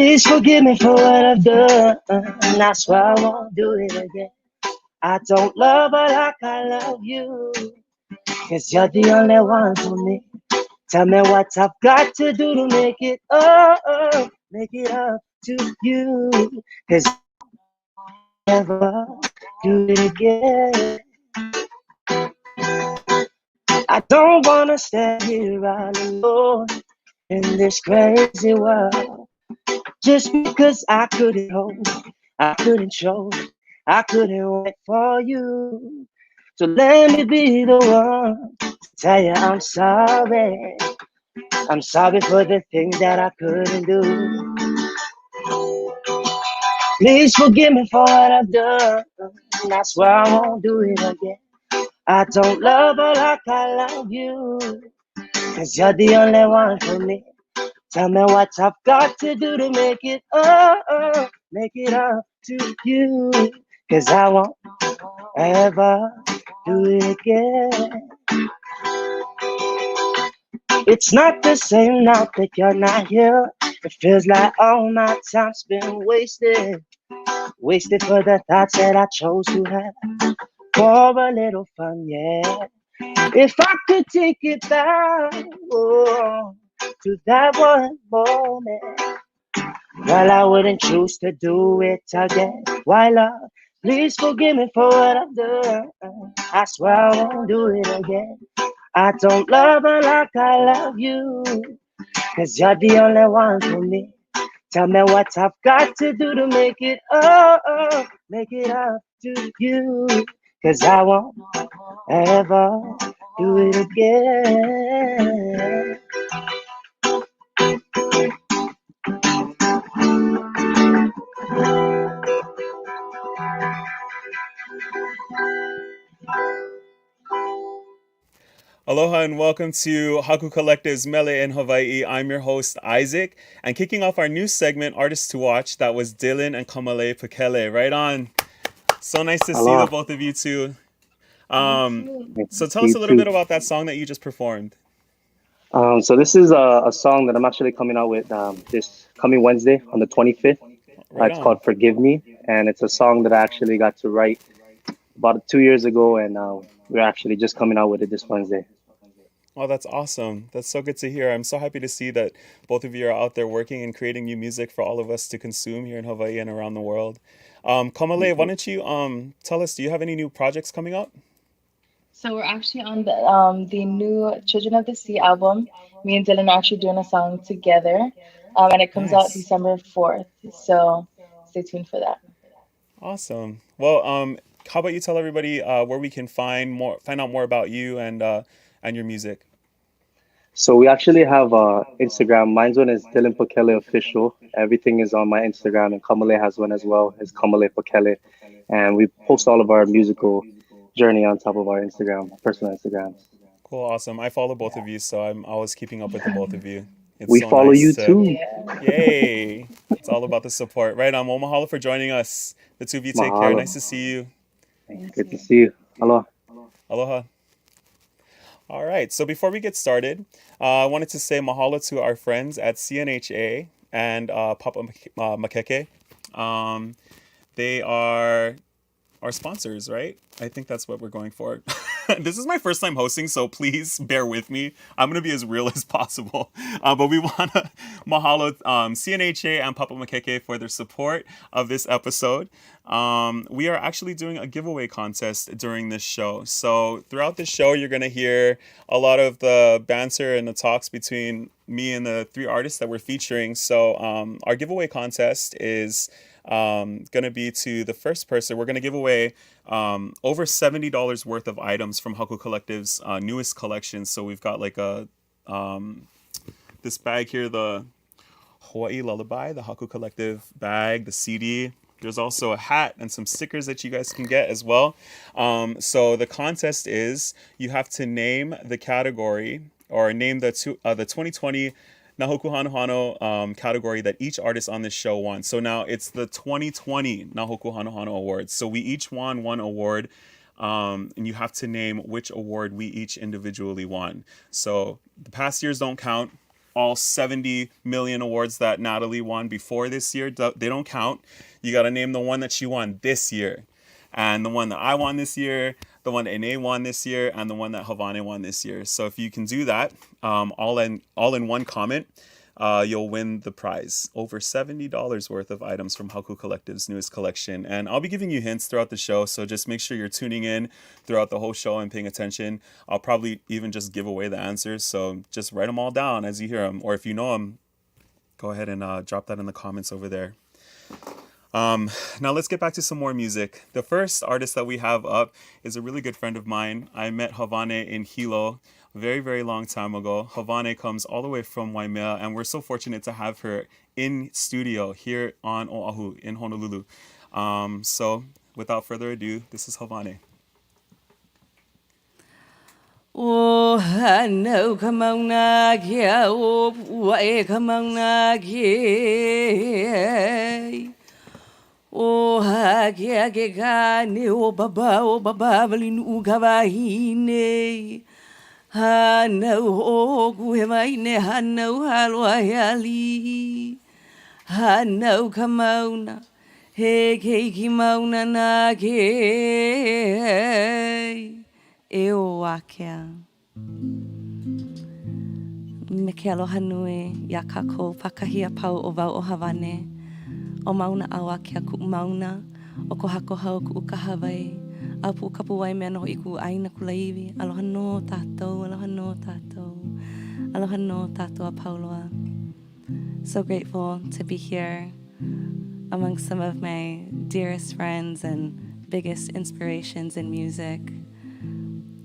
Please forgive me for what I've done. I swear I won't do it again. I don't love her like I love you, 'cause you're the only one for me. Tell me what I've got to do to make it up to you, 'cause I'll never do it again. I don't wanna stay here all alone in this crazy world, just because I couldn't hold, I couldn't show, I couldn't wait for you. So let me be the one to tell you I'm sorry. I'm sorry for the things that I couldn't do. Please forgive me for what I've done. I swear I won't do it again. I don't love her like I love you, 'cause you're the only one for me. Tell me what I've got to do to make it up to you, 'cause I won't ever do it again. It's not the same now that you're not here. It feels like all my time's been wasted for the thoughts that I chose to have for a little fun, yeah. If I could take it back, to that one moment, well, I wouldn't choose to do it again. Why, love? Please forgive me for what I've done. I swear I won't do it again. I don't love her like I love you, 'cause you're the only one for me. Tell me what I've got to do to make it up to you, 'cause I won't ever do it again. Aloha and welcome to Haku Collective's Mele in Hawaii. I'm your host, Izik. And kicking off our new segment, Artists to Watch, that was Dylan and Kamale Pakele. Right on. So nice to see the both of you two. So tell us a little bit about that song that you just performed. So this is a song that I'm actually coming out with this coming Wednesday on the 25th. It's called Forgive Me. And it's a song that I actually got to write about 2 years ago. And we're actually just coming out with it this Wednesday. Oh, that's awesome. That's so good to hear. I'm so happy to see that both of you are out there working and creating new music for all of us to consume here in Hawaii and around the world. Kamale, why don't you tell us, do you have any new projects coming up? So we're actually on the new Children of the Sea album. Me and Dylan are actually doing a song together, and it comes out December 4th. So stay tuned for that. Awesome. Well, how about you tell everybody where we can find out more about you and your music? So we actually have Instagram. Mine's one is Dylan Pakele Official. Everything is on my Instagram, and Kamale has one as well. It's Kamale Pakele, and we post all of our musical journey on top of our Instagram, personal Instagrams. Cool, awesome. I follow both of you, so I'm always keeping up with the both of you. It's we so follow nice you too. Yay! It's all about the support. Right on. Well, mahalo for joining us. The two of you take care. Nice to see you. Good to see you. Aloha. Aloha. All right. So before we get started, I wanted to say mahalo to our friends at CNHA and Pop-Up Mākeke. They are our sponsors, right? I think that's what we're going for. This is my first time hosting, so please bear with me. I'm going to be as real as possible. But we want to mahalo CNHA and Pop-Up Mākeke for their support of this episode. We are actually doing a giveaway contest during this show. So throughout this show, you're going to hear a lot of the banter and the talks between me and the three artists that we're featuring. So our giveaway contest is going to be to the first person. We're going to give away over $70 worth of items from Haku Collective's newest collection. So we've got like this bag here, the Hawaii Lullaby, the Haku Collective bag, the CD. There's also a hat and some stickers that you guys can get as well. So the contest is you have to name the category or name the 2020 Nā Hōkū Hanohano category that each artist on this show won. So now it's the 2020 Nā Hōkū Hanohano Awards. So we each won one award, and you have to name which award we each individually won. So the past years don't count. all 70 million awards that Natalie won before this year. They don't count. You got to name the one that she won this year. And the one that I won this year, the one that Ei Nei won this year, and the one that Hāwane won this year. So if you can do that, all in one comment, you'll win the prize. Over $70 worth of items from Haku Collective's newest collection. And I'll be giving you hints throughout the show, so just make sure you're tuning in throughout the whole show and paying attention. I'll probably even just give away the answers, so just write them all down as you hear them. Or if you know them, go ahead and drop that in the comments over there. Now let's get back to some more music. The first artist that we have up is a really good friend of mine. I met Hāwane in Hilo a very, very long time ago. Hāwane comes all the way from Waimea, and we're so fortunate to have her in studio here on Oahu in Honolulu. So without further ado, this is Hāwane. O Hana Hou Kamauu kia o Hawai'i Kamauu kia. O hakia ke ka ne o baba valinu ka wahine. Hana Hōkū Hanohano Hana Hou haloai. Hana Hou Kamauu he keiki mauna na ke. Eo wakea. Me ke aloha nui ia kākou pakahia pau o wau o Hāwane. O mauna awa kia ku mauna, o ko hako hau ku uka Hawaii. Au pu kapu wai mea noho i ku aina ku laiwi. Aloha no tātou, aloha no tātou. Aloha no tātou a pauloa. So grateful to be here among some of my dearest friends and biggest inspirations in music.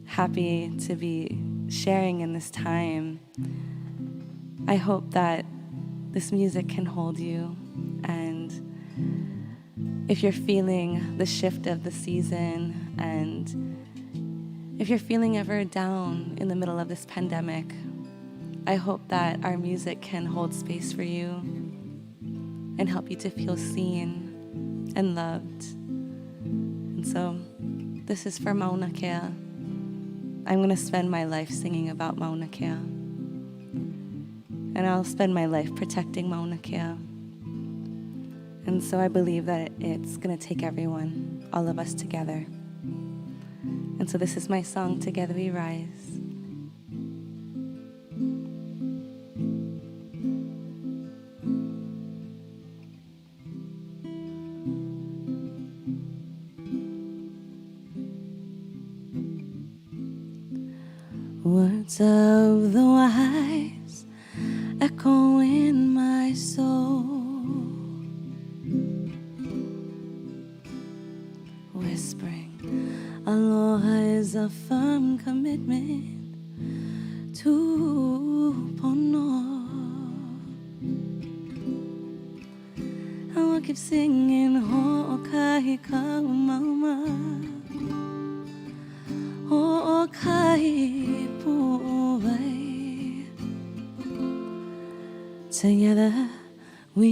Happy to be sharing in this time. I hope that this music can hold you. And if you're feeling the shift of the season, and if you're feeling ever down in the middle of this pandemic, I hope that our music can hold space for you and help you to feel seen and loved. And so this is for Mauna Kea. I'm going to spend my life singing about Mauna Kea. And I'll spend my life protecting Mauna Kea. And so I believe that it's going to take everyone, all of us together. And so this is my song, Together We Rise. Words of the wise echo in my soul. Whispering, aloha is a firm commitment to pono. I will keep singing ho'okahi kaumauma, ho'okahi pu'ai. Together we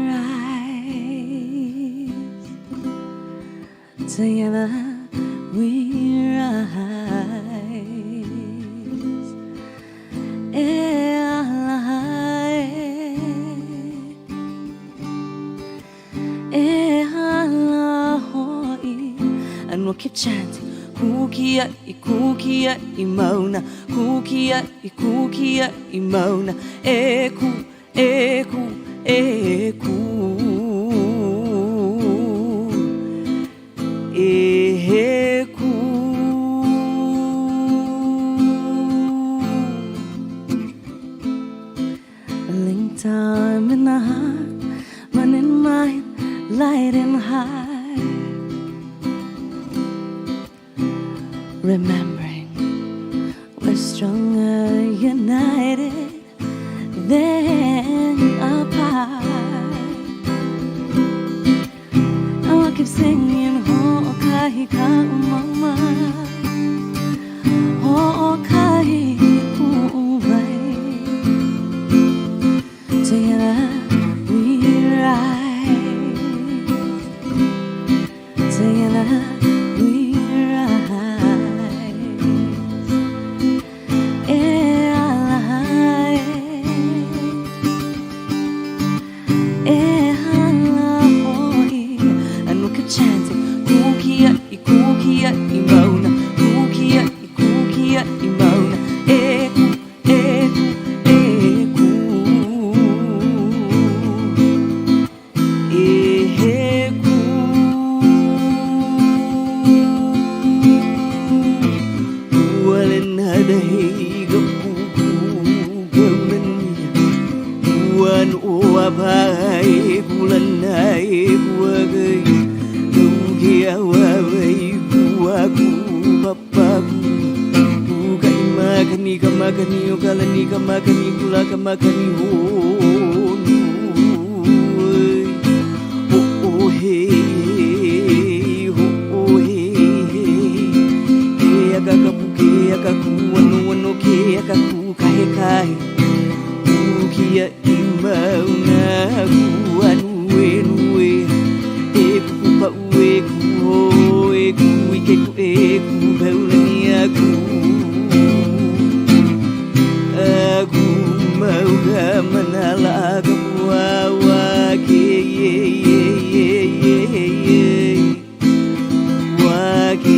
rise. Together we rise. E alahai, e alahoi. And we'll keep chanting. Kukia I mauna, kukia I mauna. Eku, eku, eku. Eku. Link time in the heart, man in mind, light and high. Remembering we're stronger united than apart. And I'll keep singing ho'okahi kaumauma, ho'okahi pu'ai. Together we rise. Together we rise. mapagu Uga imagani kamagani Ugalani kamagani Kula kamagani honu Oh hey Oh hey Agagapu ke agaku Wano ke agaku Kahe kahe Ukia imauna Anu enue Eku pa ueku Eku ikeku eku Haulani aku Aku mau manala Agapu awake Wake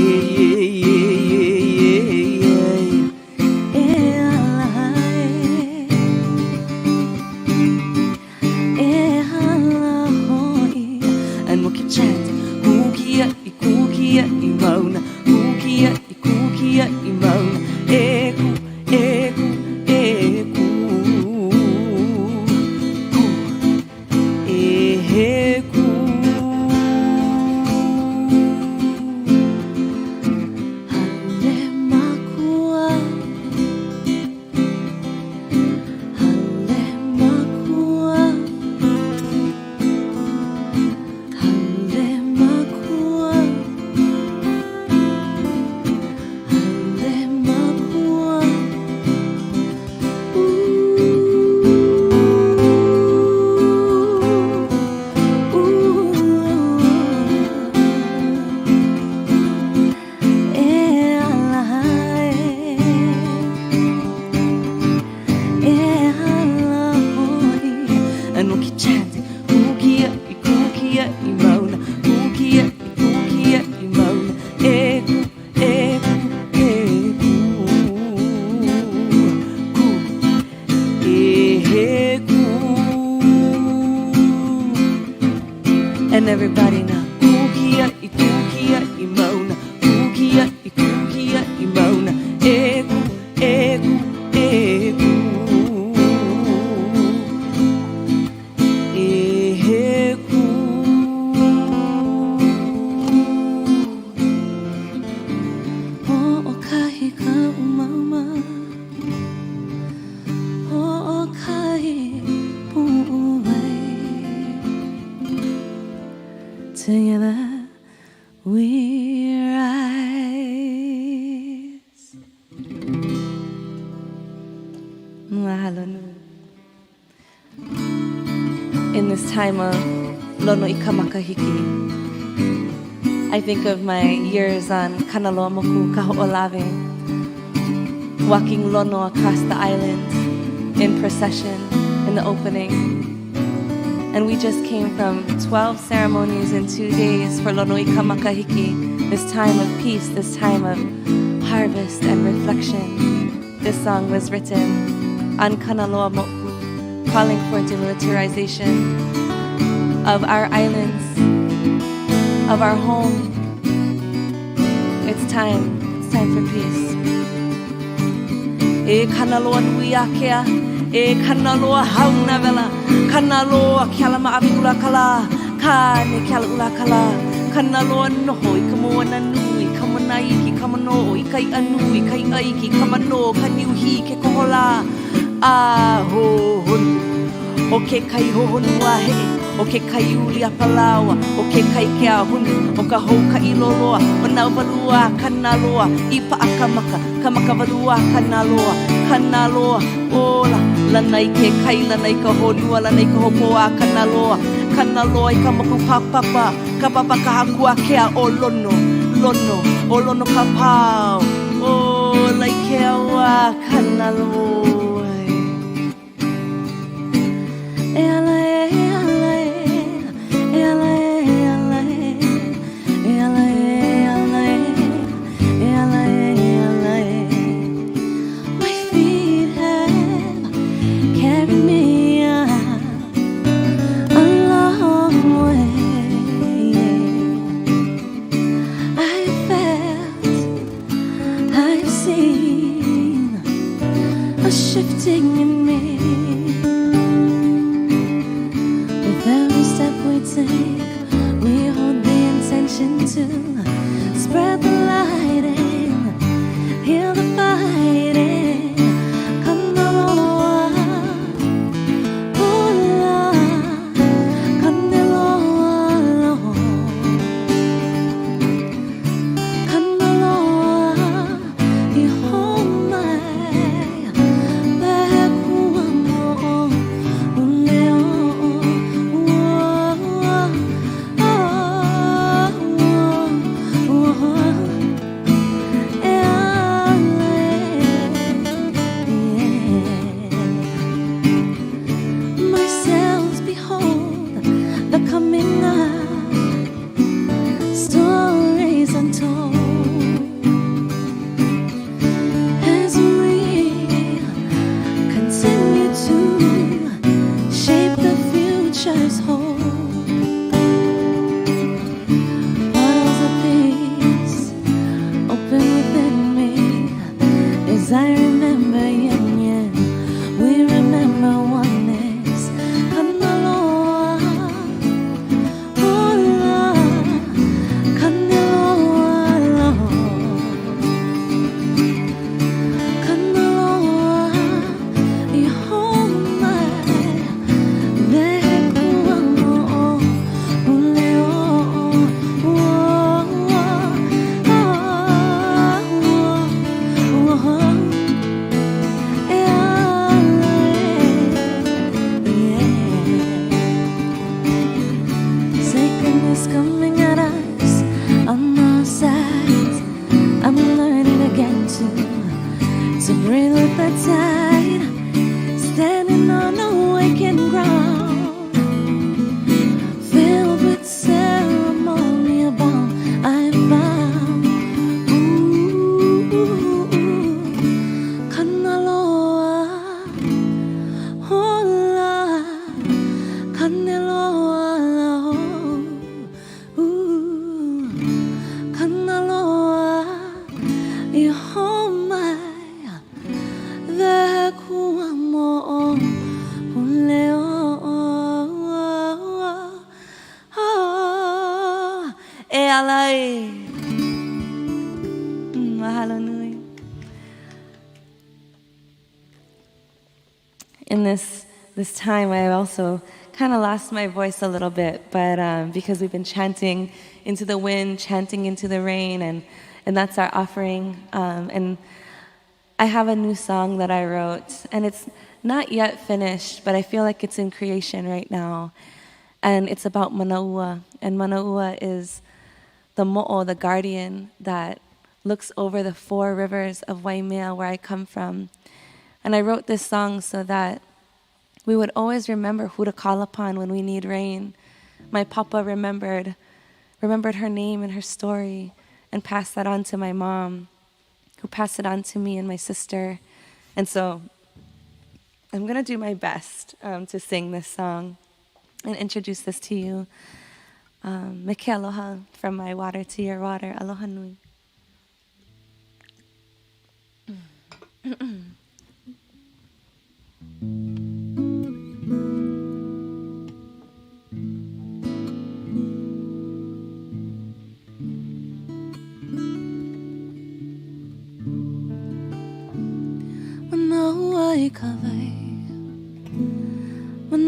And everybody now. Kukia, imauna. Kukia, imauna. Eku, eku, eku. Eku. Oh, okahi ka umama. Oh, okahi pu'uwai. Together we rise. Mahalo nui. In this time of lono ikamakahiki, I think of my years on Kanaloa Moku Kaho'olawe, walking lono across the island in procession in the opening. And we just came from 12 ceremonies in 2 days for Lono Ikamakahiki, this time of peace, this time of harvest and reflection. This song was written on Kanaloa Moku, calling for demilitarization of our islands, of our home. It's time for peace. E Kanaloa Nuiakea, e Kanaloa Haunavela, Kanaloa Kialama Abigula Kala, Kane Kialula Kala, Kanaloa Noho, Ikamoana Nui, Kamanaiki, Kamano, Ikai Anui, Kai Aiki, Kamano, Kaniuhi, Kekohola, Aho Hun, Oke Kai Hohonuahe, Oke Kai Ulia Palawa, Oke Kai Kia Hun, Okaho Kailoloa, Manavalua, Kanaloa, Ipa Akamaka, Kamakavalua, Kanaloa, Kanaloa, Ola. Lanai ke kai, lanai ka honua, lanai ka hopoa, kanaloa. Kanaloa I kamaku papapa, ka papa ka hakua kea o lono, lono, o lono ka pao. O lai ke awa kanaloa. E ala e ala e, e ala e ala e, e ala e ala e, e ala e ala e. My feet have carried me a long way. I've felt, I've seen a shifting in me. mahalo nui. In this time, I also kind of lost my voice a little bit, but because we've been chanting into the wind, chanting into the rain, and that's our offering. And I have a new song that I wrote, and it's not yet finished, but I feel like it's in creation right now. And it's about Manaua, and Manaua is the mo'o, the guardian that looks over the 4 rivers of Waimea, where I come from. And I wrote this song so that we would always remember who to call upon when we need rain. My papa remembered her name and her story and passed that on to my mom, who passed it on to me and my sister. And so I'm going to do my best to sing this song and introduce this to you. Meke aloha, from my water to your water. Aloha nui. Nā Hōkū Hanohano Nā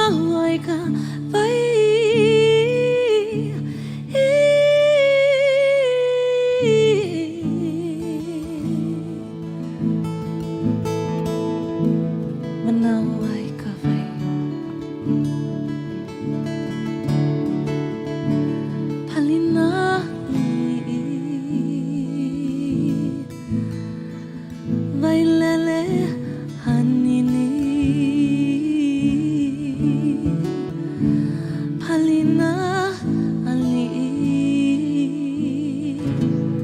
Hōkū Hanohano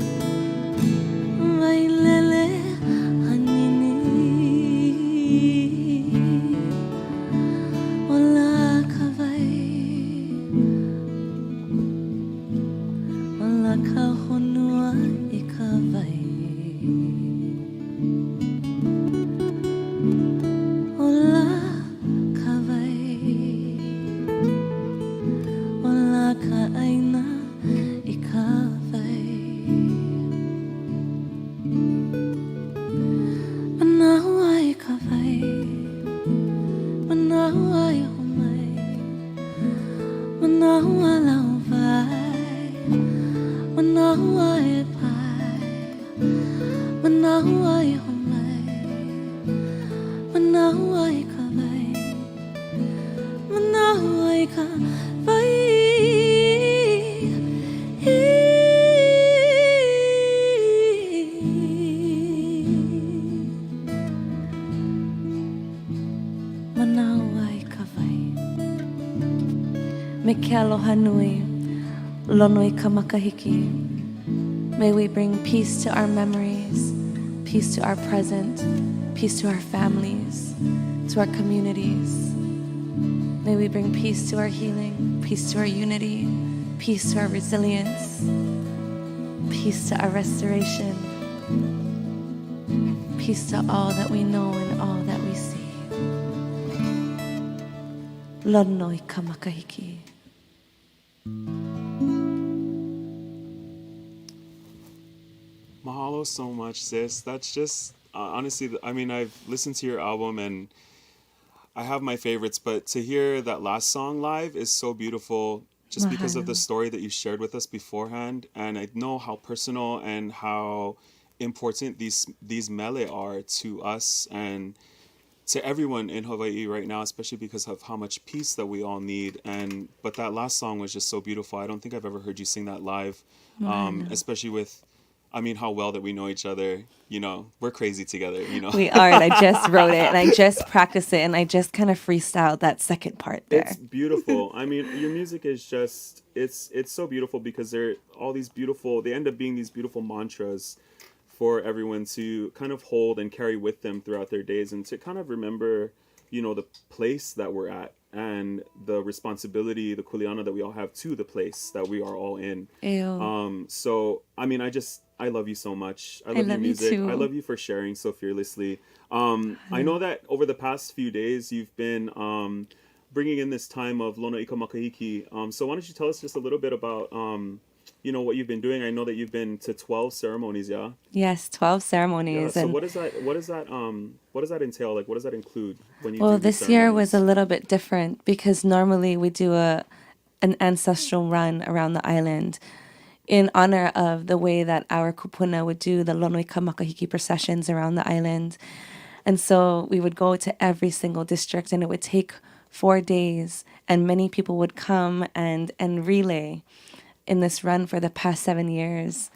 Nā Hōkū Meke aloha nui, lono I ka makahiki. May we bring peace to our memories, peace to our present, peace to our families, to our communities. May we bring peace to our healing, peace to our unity, peace to our resilience, peace to our restoration, peace to all that we know and all that we see. lono I ka makahiki. Mahalo so much, sis. That's just honestly, I mean, I've listened to your album and I have my favorites, but to hear that last song live is so beautiful just because of the Mahalo. story that you shared with us beforehand. And I know how personal and how important these mele are to us and to everyone in Hawaii right now, especially because of how much peace that we all need. And but that last song was just so beautiful. I don't think I've ever heard you sing that live, Mahalo. especially with, I mean, how well that we know each other. You know, we're crazy together. You know, We are, and I just wrote it, and I just practiced it, and I just kind of freestyled that second part it's there. beautiful. I mean, your music is just it's so beautiful because they're all these beautiful. They end up being these beautiful mantras for everyone to kind of hold and carry with them throughout their days and to kind of remember, you know, the place that we're at and the responsibility, the kuleana that we all have to the place that we are all in. Ew. So, I mean, I love you so much. I I love your love you music. I too. love you for sharing so fearlessly. I know that over the past few days, you've been bringing in this time of Lono Ika Makahiki. So why don't you tell us just a little bit about you know, what you've been doing? I know that you've been to 12 ceremonies, yeah? Yes, 12 Yeah. ceremonies. So And what does that entail? Like, what does that include when you well, do these this year was a ceremonies? little bit different because normally we do an ancestral run around the island in honor of the way that our kupuna would do the Lonoika Makahiki processions around the island. And so we would go to every single district and it would take 4 days and many people would come and relay in this run for the past 7 years.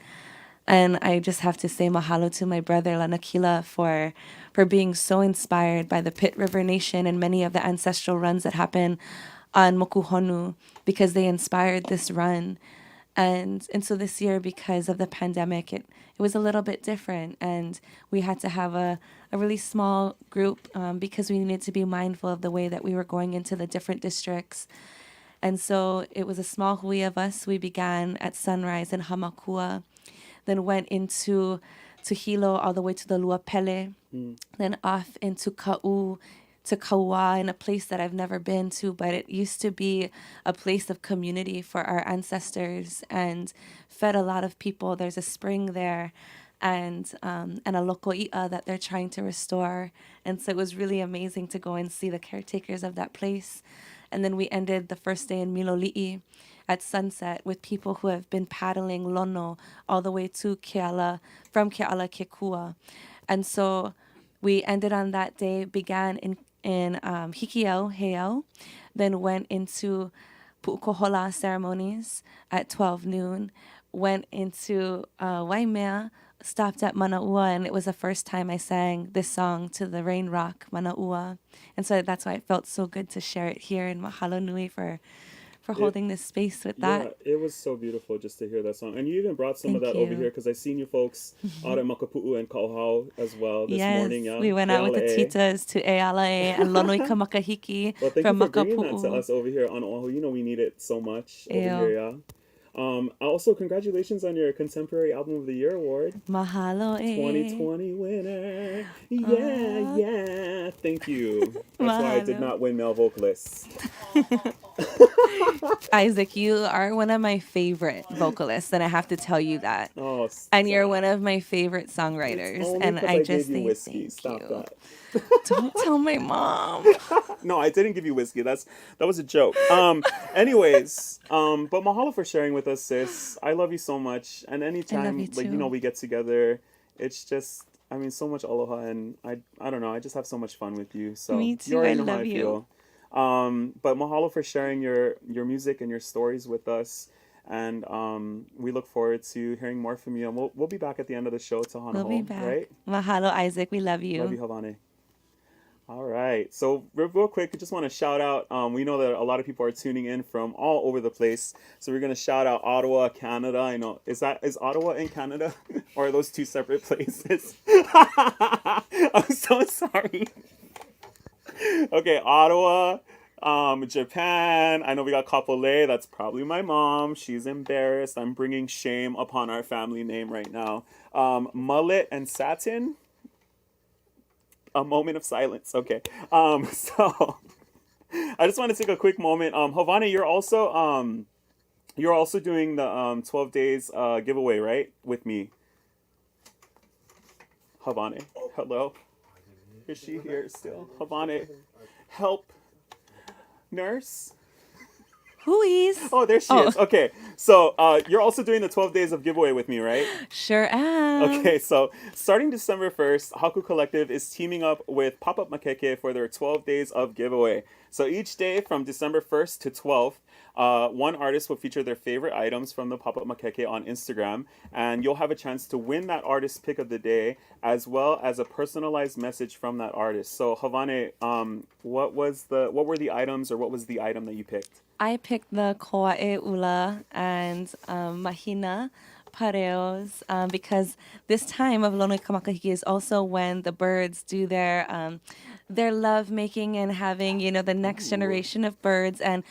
And I just have to say mahalo to my brother Lanakila for being so inspired by the Pit River Nation and many of the ancestral runs that happen on Mokuhonu because they inspired this run. And so this year, because of the pandemic, it was a little bit different. And we had to have a really small group because we needed to be mindful of the way that we were going into the different districts. And so it was a small hui of us. We began at sunrise in Hamakua, then went into to Hilo all the way to the Luapele, then off into Ka'u, to Kauā, in a place that I've never been to, but it used to be a place of community for our ancestors and fed a lot of people. There's a spring there and a loko'i'a that they're trying to restore. And so it was really amazing to go and see the caretakers of that place. And then we ended the first day in Miloli'i at sunset with people who have been paddling lono all the way to Keala, from Keala Kekua. And so we ended on that day, began in Hikiau, Heiau, then went into Pu'ukohola ceremonies at 12 noon, went into Waimea, stopped at Manaua, and it was the first time I sang this song to the rain rock, Manaua. And so that's why it felt so good to share it here, and mahalo nui for It, holding this space with yeah, that. it was so beautiful just to hear that song. And you even brought some of Thank that over you. here because I seen you folks out at Makapu'u and Kauhau as well this Yes, morning, yeah? we went out with the ALA. titas to Ealae and Lonoika Makahiki Well, thank you from for bringing that to Makapu'u. us over here on Oahu. You know we need it so much over here, Ew. yeah? Also, congratulations on your Contemporary Album of the Year award. Mahalo 2020 winner. Yeah, yeah. Thank you. That's why I did Mahalo. not win male vocalists. Izik, you are one of my favorite vocalists, and I have to tell you that. Oh, And you're one stop. of my favorite It's songwriters, only and because I I just gave you say whiskey. thank Stop you. that. Don't tell my mom. No, I didn't give you whiskey. That was a joke. Anyways, but mahalo for sharing with us, sis. I love you so much. And I love anytime, you like, you know, too. we get together, it's just, I mean, so much aloha, and I don't know, I just have so much fun with you. So Me you too. I already know how love I you. feel. But mahalo for sharing your music and your stories with us. And we look forward to hearing more from you. And we'll be back at the end of the show to Hana We'll be Hou, back. right? Mahalo, Izik. We love you. Love you, Hāwane. All right. So real quick, I just want to shout out. We know that a lot of people are tuning in from all over the place. So we're gonna shout out Ottawa, Canada. I know is Ottawa in Canada, or are those two separate places? I'm so sorry. Okay, Ottawa, Japan. I know we got Kapolei. That's probably my mom. She's embarrassed. I'm bringing shame upon our family name right now. Mullet and Satin. A moment of silence. Okay. So I just want to take a quick moment. Hāwane, you're also doing the 12 days giveaway, right? With me. Hāwane, hello. Is she here still? Hāwane, help. Nurse? Who is? Oh, there she is. Okay, so you're also doing the 12 days of giveaway with me, right? Sure am. Okay, so starting December 1st, Haku Collective is teaming up with Pop-Up Mākeke for their 12 days of giveaway. So each day from December 1st to 12th, one artist will feature their favorite items from the Pop-Up Mākeke on Instagram, and you'll have a chance to win that artist's pick of the day, as well as a personalized message from that artist. So Hāwane, what were the items, or what was the item that you picked? I picked the koa'e ula and mahina pareos because this time of Lono Kamakahiki is also when the birds do their love making and having, the next generation of birds. And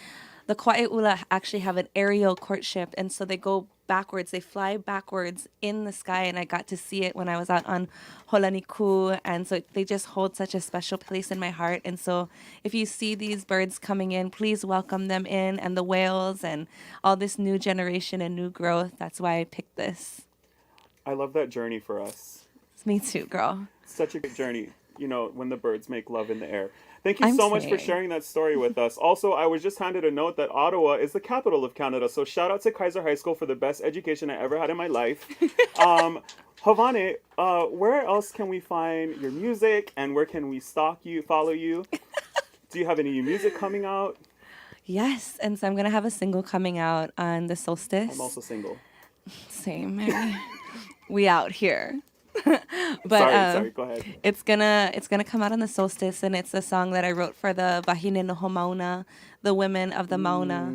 the koa'e ula actually have an aerial courtship, and so they go backwards. They fly backwards in the sky, and I got to see it when I was out on Holaniku, and so they just hold such a special place in my heart. And so if you see these birds coming in, please welcome them in, and the whales and all this new generation and new growth. That's why I picked this. I love that journey for us. Me too, girl. Such a good journey, when the birds make love in the air. Thank you so much for sharing that story with us. Also, I was just handed a note that Ottawa is the capital of Canada, so shout out to Kaiser High School for the best education I ever had in my life. Hāwane, where else can we find your music, and where can we stalk you, follow you? Do you have any new music coming out? Yes, and so I'm going to have a single coming out on the solstice. I'm also single. Same, Mary. We out here. But sorry, go ahead. It's gonna come out on the solstice, and it's a song that I wrote for the Wahine no Mauna, the women of the Mauna,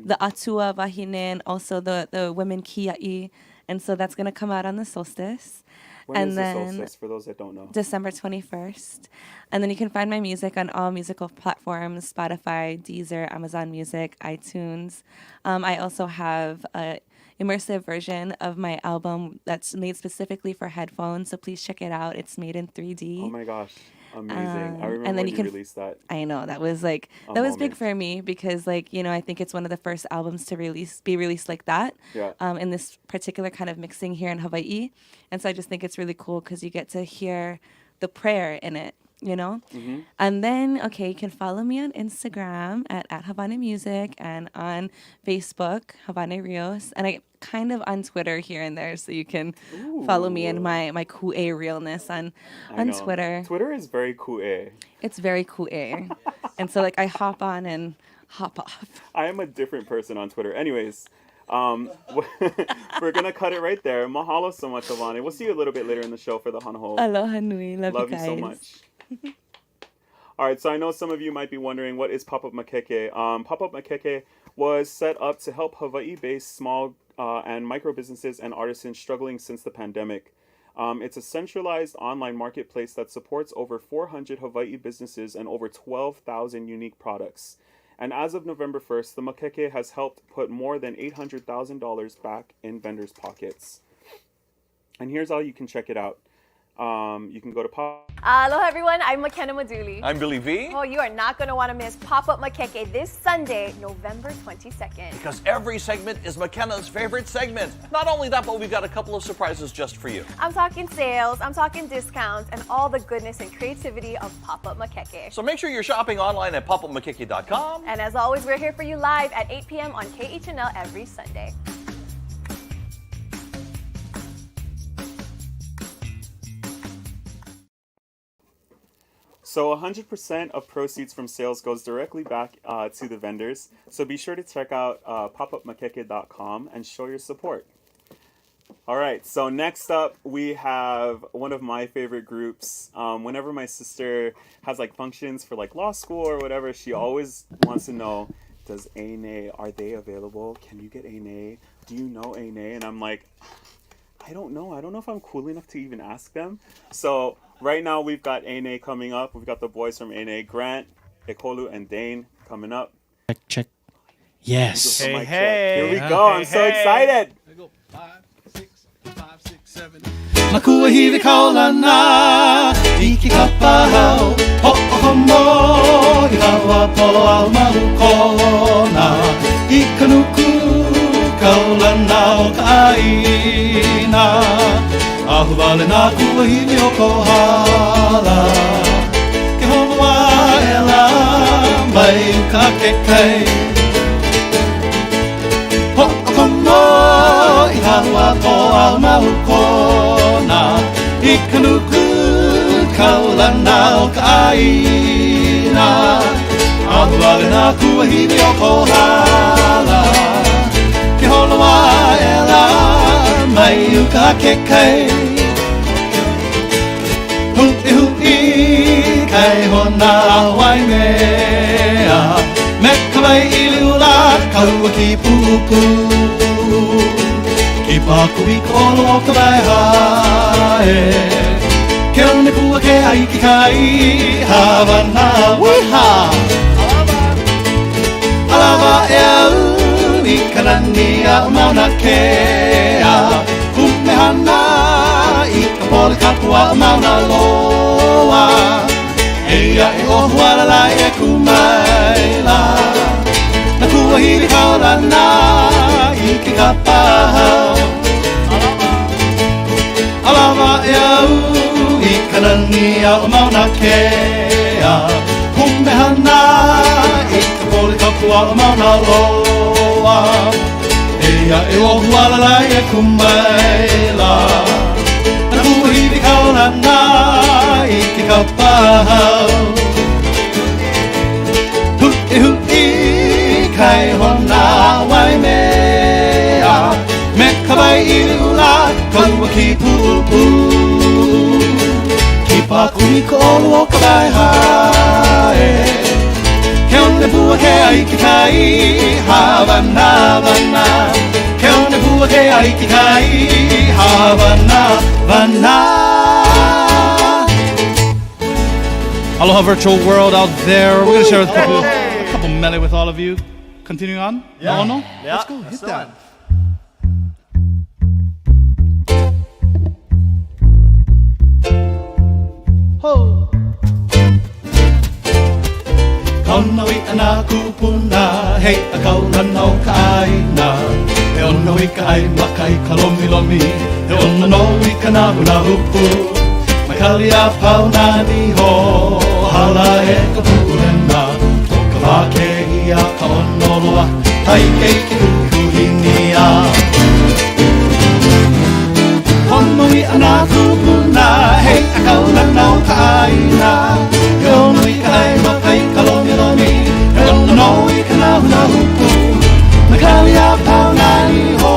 the Atua Wahine, and also the women Kia'i, and so that's gonna come out on the solstice. When is the solstice, for those that don't know? December 21st. And then you can find my music on all musical platforms: Spotify, Deezer, Amazon Music, iTunes. I also have a immersive version of my album that's made specifically for headphones, so please check it out. It's made in 3D. Oh my gosh, amazing. I remember and then when you released that. I know, that was big for me because I think it's one of the first albums to be released like that. Yeah. In this particular kind of mixing here in Hawaii. And so I just think it's really cool because you get to hear the prayer in it. Mm-hmm. And then, you can follow me on Instagram at Hāwane Music, and on Facebook, Hāwane Rios, and I kind of on Twitter here and there, so you can follow me in my ku'e realness on Twitter. Twitter is very ku'e. It's very ku'e. And so I hop on and hop off. I am a different person on Twitter. Anyways, we're gonna cut it right there. Mahalo so much, Hāwane. We'll see you a little bit later in the show for the Hana Hou. Aloha nui. Love you guys. So much. All right, so I know some of you might be wondering, what is Pop-Up Mākeke? Pop-Up Mākeke was set up to help Hawaii-based small and micro businesses and artisans struggling since the pandemic. It's a centralized online marketplace that supports over 400 Hawaii businesses and over 12,000 unique products. And as of November 1st, the Mākeke has helped put more than $800,000 back in vendors' pockets. And here's how you can check it out. You can go to Aloha everyone, I'm McKenna Maduli. I'm Billy V. Oh, you are not going to want to miss Pop-Up Mākeke this Sunday, November 22nd. Because every segment is McKenna's favorite segment. Not only that, but we've got a couple of surprises just for you. I'm talking sales, I'm talking discounts, and all the goodness and creativity of Pop-Up Mākeke. So make sure you're shopping online at popupmakeke.com. And as always, we're here for you live at 8 p.m. on KHNL every Sunday. So 100% of proceeds from sales goes directly back to the vendors. So be sure to check out popupmakeke.com and show your support. All right, so next up we have one of my favorite groups. Whenever my sister has functions for law school or whatever, she always wants to know, does Ei Nei, are they available? Can you get Ei Nei? Do you know Ei Nei? And I'm like, I don't know. I don't know if I'm cool enough to even ask them. So right now we've got Ei Nei coming up. We've got the boys from Ei Nei, Grant, Ekolu, and Dane coming up. Check. Yes. Hey, hey. Here we go. I'm so excited. There we go. 5, 6, 7. Makua hiwi kaulana Iki ka pahau Ho'ohomo I hawa polo au mahu kona I kanuku kaulana o ka aina Ahu wale nā kua hiwi o kohala Ke hono wa e la mai ka kekei Ho'ohomo I hawa po au mahu kona I kanuku kaulana o ka aina Ahu wale nā kua hiwi o kohala Ke hono wa e la mai u ka kekei Hui kai hona Hawaii mea Me ka mai ili ula kaua ki pupu Ki paku I kono o ka mai hae Ke one pua ke aiki kai Havana wiha Alava e au I kanani a mauna kea Kumehana I ka pole kapua a mauna loa Eia e ohu alalai e kumaila Na kua hiri kaurana I ki ka pahau Alava e au I kanani a mauna kea Kumehana I ka pole kapua a mauna loa Eia e ohu alalai e kumaila Na kua hiri kaurana I ki ka pahau Hui kai hona Hawaii mea Me ka wai ili ula kaua ki pupu Ki paku I ka olu o ka wai hae Ke one pua ke aiki kai Havana, Havana Ke one pua ke aiki kai Havana, Havana Aloha virtual world out there. We're going to share a couple mele with all of you. Continuing on? Yeah. No? Yeah. Let's go. Hit that. Ho! Kauna wi ana kupuna, hei a kaulana o ka aina. He ona wi ka ai makai ka lomi lomi, he ona no wi ka nahu nahupu. Mai kali a pau nani ho, hala e ka pūrena. O ka wāke I a ka onoloa, tai kei ki kuhinia. Hono I ana kupuna, hei a kaulana o ka aina. He ona wi ka ai makai ka lomi lomi, he ona no wi ka nahu nahupu. Mai kali a pau nani ho,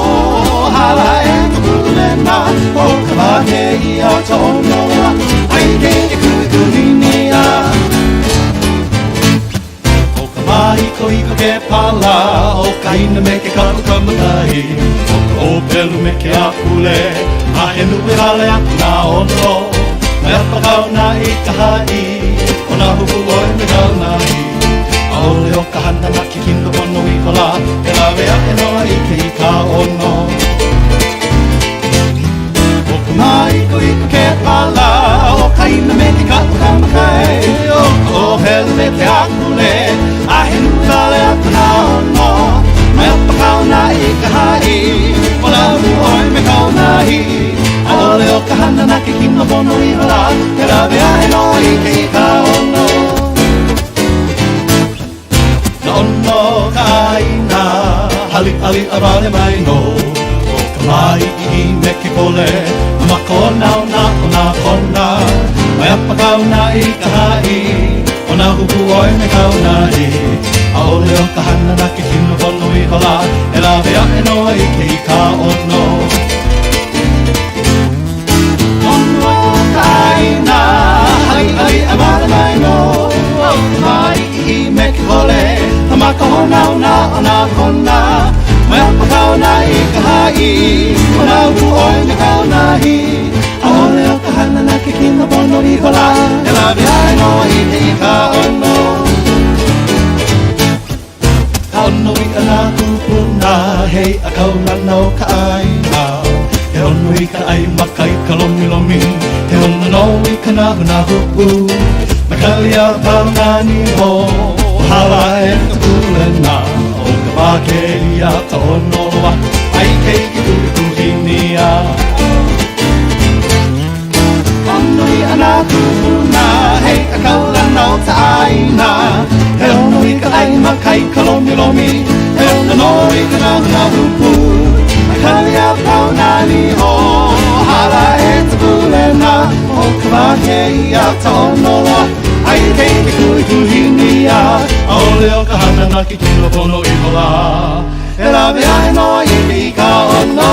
hala e ka pūrena. O ka wāke I a ka onoloa, tai kei ki kuhinia. Mahiko I ke pala, o ka ina me ke kaku kamatai. O ka opelu me ke akule, a he nui hale aku nā ono. Mai apa kauna I ka hai, o nā huku oi me kaunai. A ole o ka hana na ki kino pono I kola, e lawe a e noa I ke I ka ono. O ka mahiko I ke pala, o ka ina me ke kaku kamatai. O ka opelu me ke akule, a he nui hale aku nā ono. Mai apa kauna I ka hai, o nā huku oi me kaunai. A ole o ka hana na ke kino pono I kola, e lawe a e noa I ke I ka ono. Ka ono ka aina, hali ali a wale mai no. O ka mai I me ke pole, ma kona o nā kona. Mai apa kauna I ka hai, o nā huku oi me kaunai. A ole o ka hana na ke kino pono I kola, e lawe a e noa I ke I ka ono. Ono ka aina, hali ali a wale mai no. O ka mai I me ke pole, ma kona o nā kona. Mai apa kauna I ka hai, o nā huku oi me kaunai. A ole o ka hana na ke kino pono I kola, e lawe a e noa I ke I ka ono. Ka ono I ana kupuna, hei a kaulana o ka aina. He ono I ka ai makai ka lomi lomi He ono no I ka nahu Makali a paunani ho Hala e ka pulena O ka wake ia ka ono loa Ai kei ki tui kuhinia Ono I ana kupuna Hei a kaula no ta aina He ono I ka ai makai ka lomi lomi He ono no I ka nahu Makali a paunani ho Hala e ka pulena O ka wake ia ka ono loa Ai kei ki kui kuhinia Aole o ka hana na ki tino pono I hola E lawe ai no I ka ono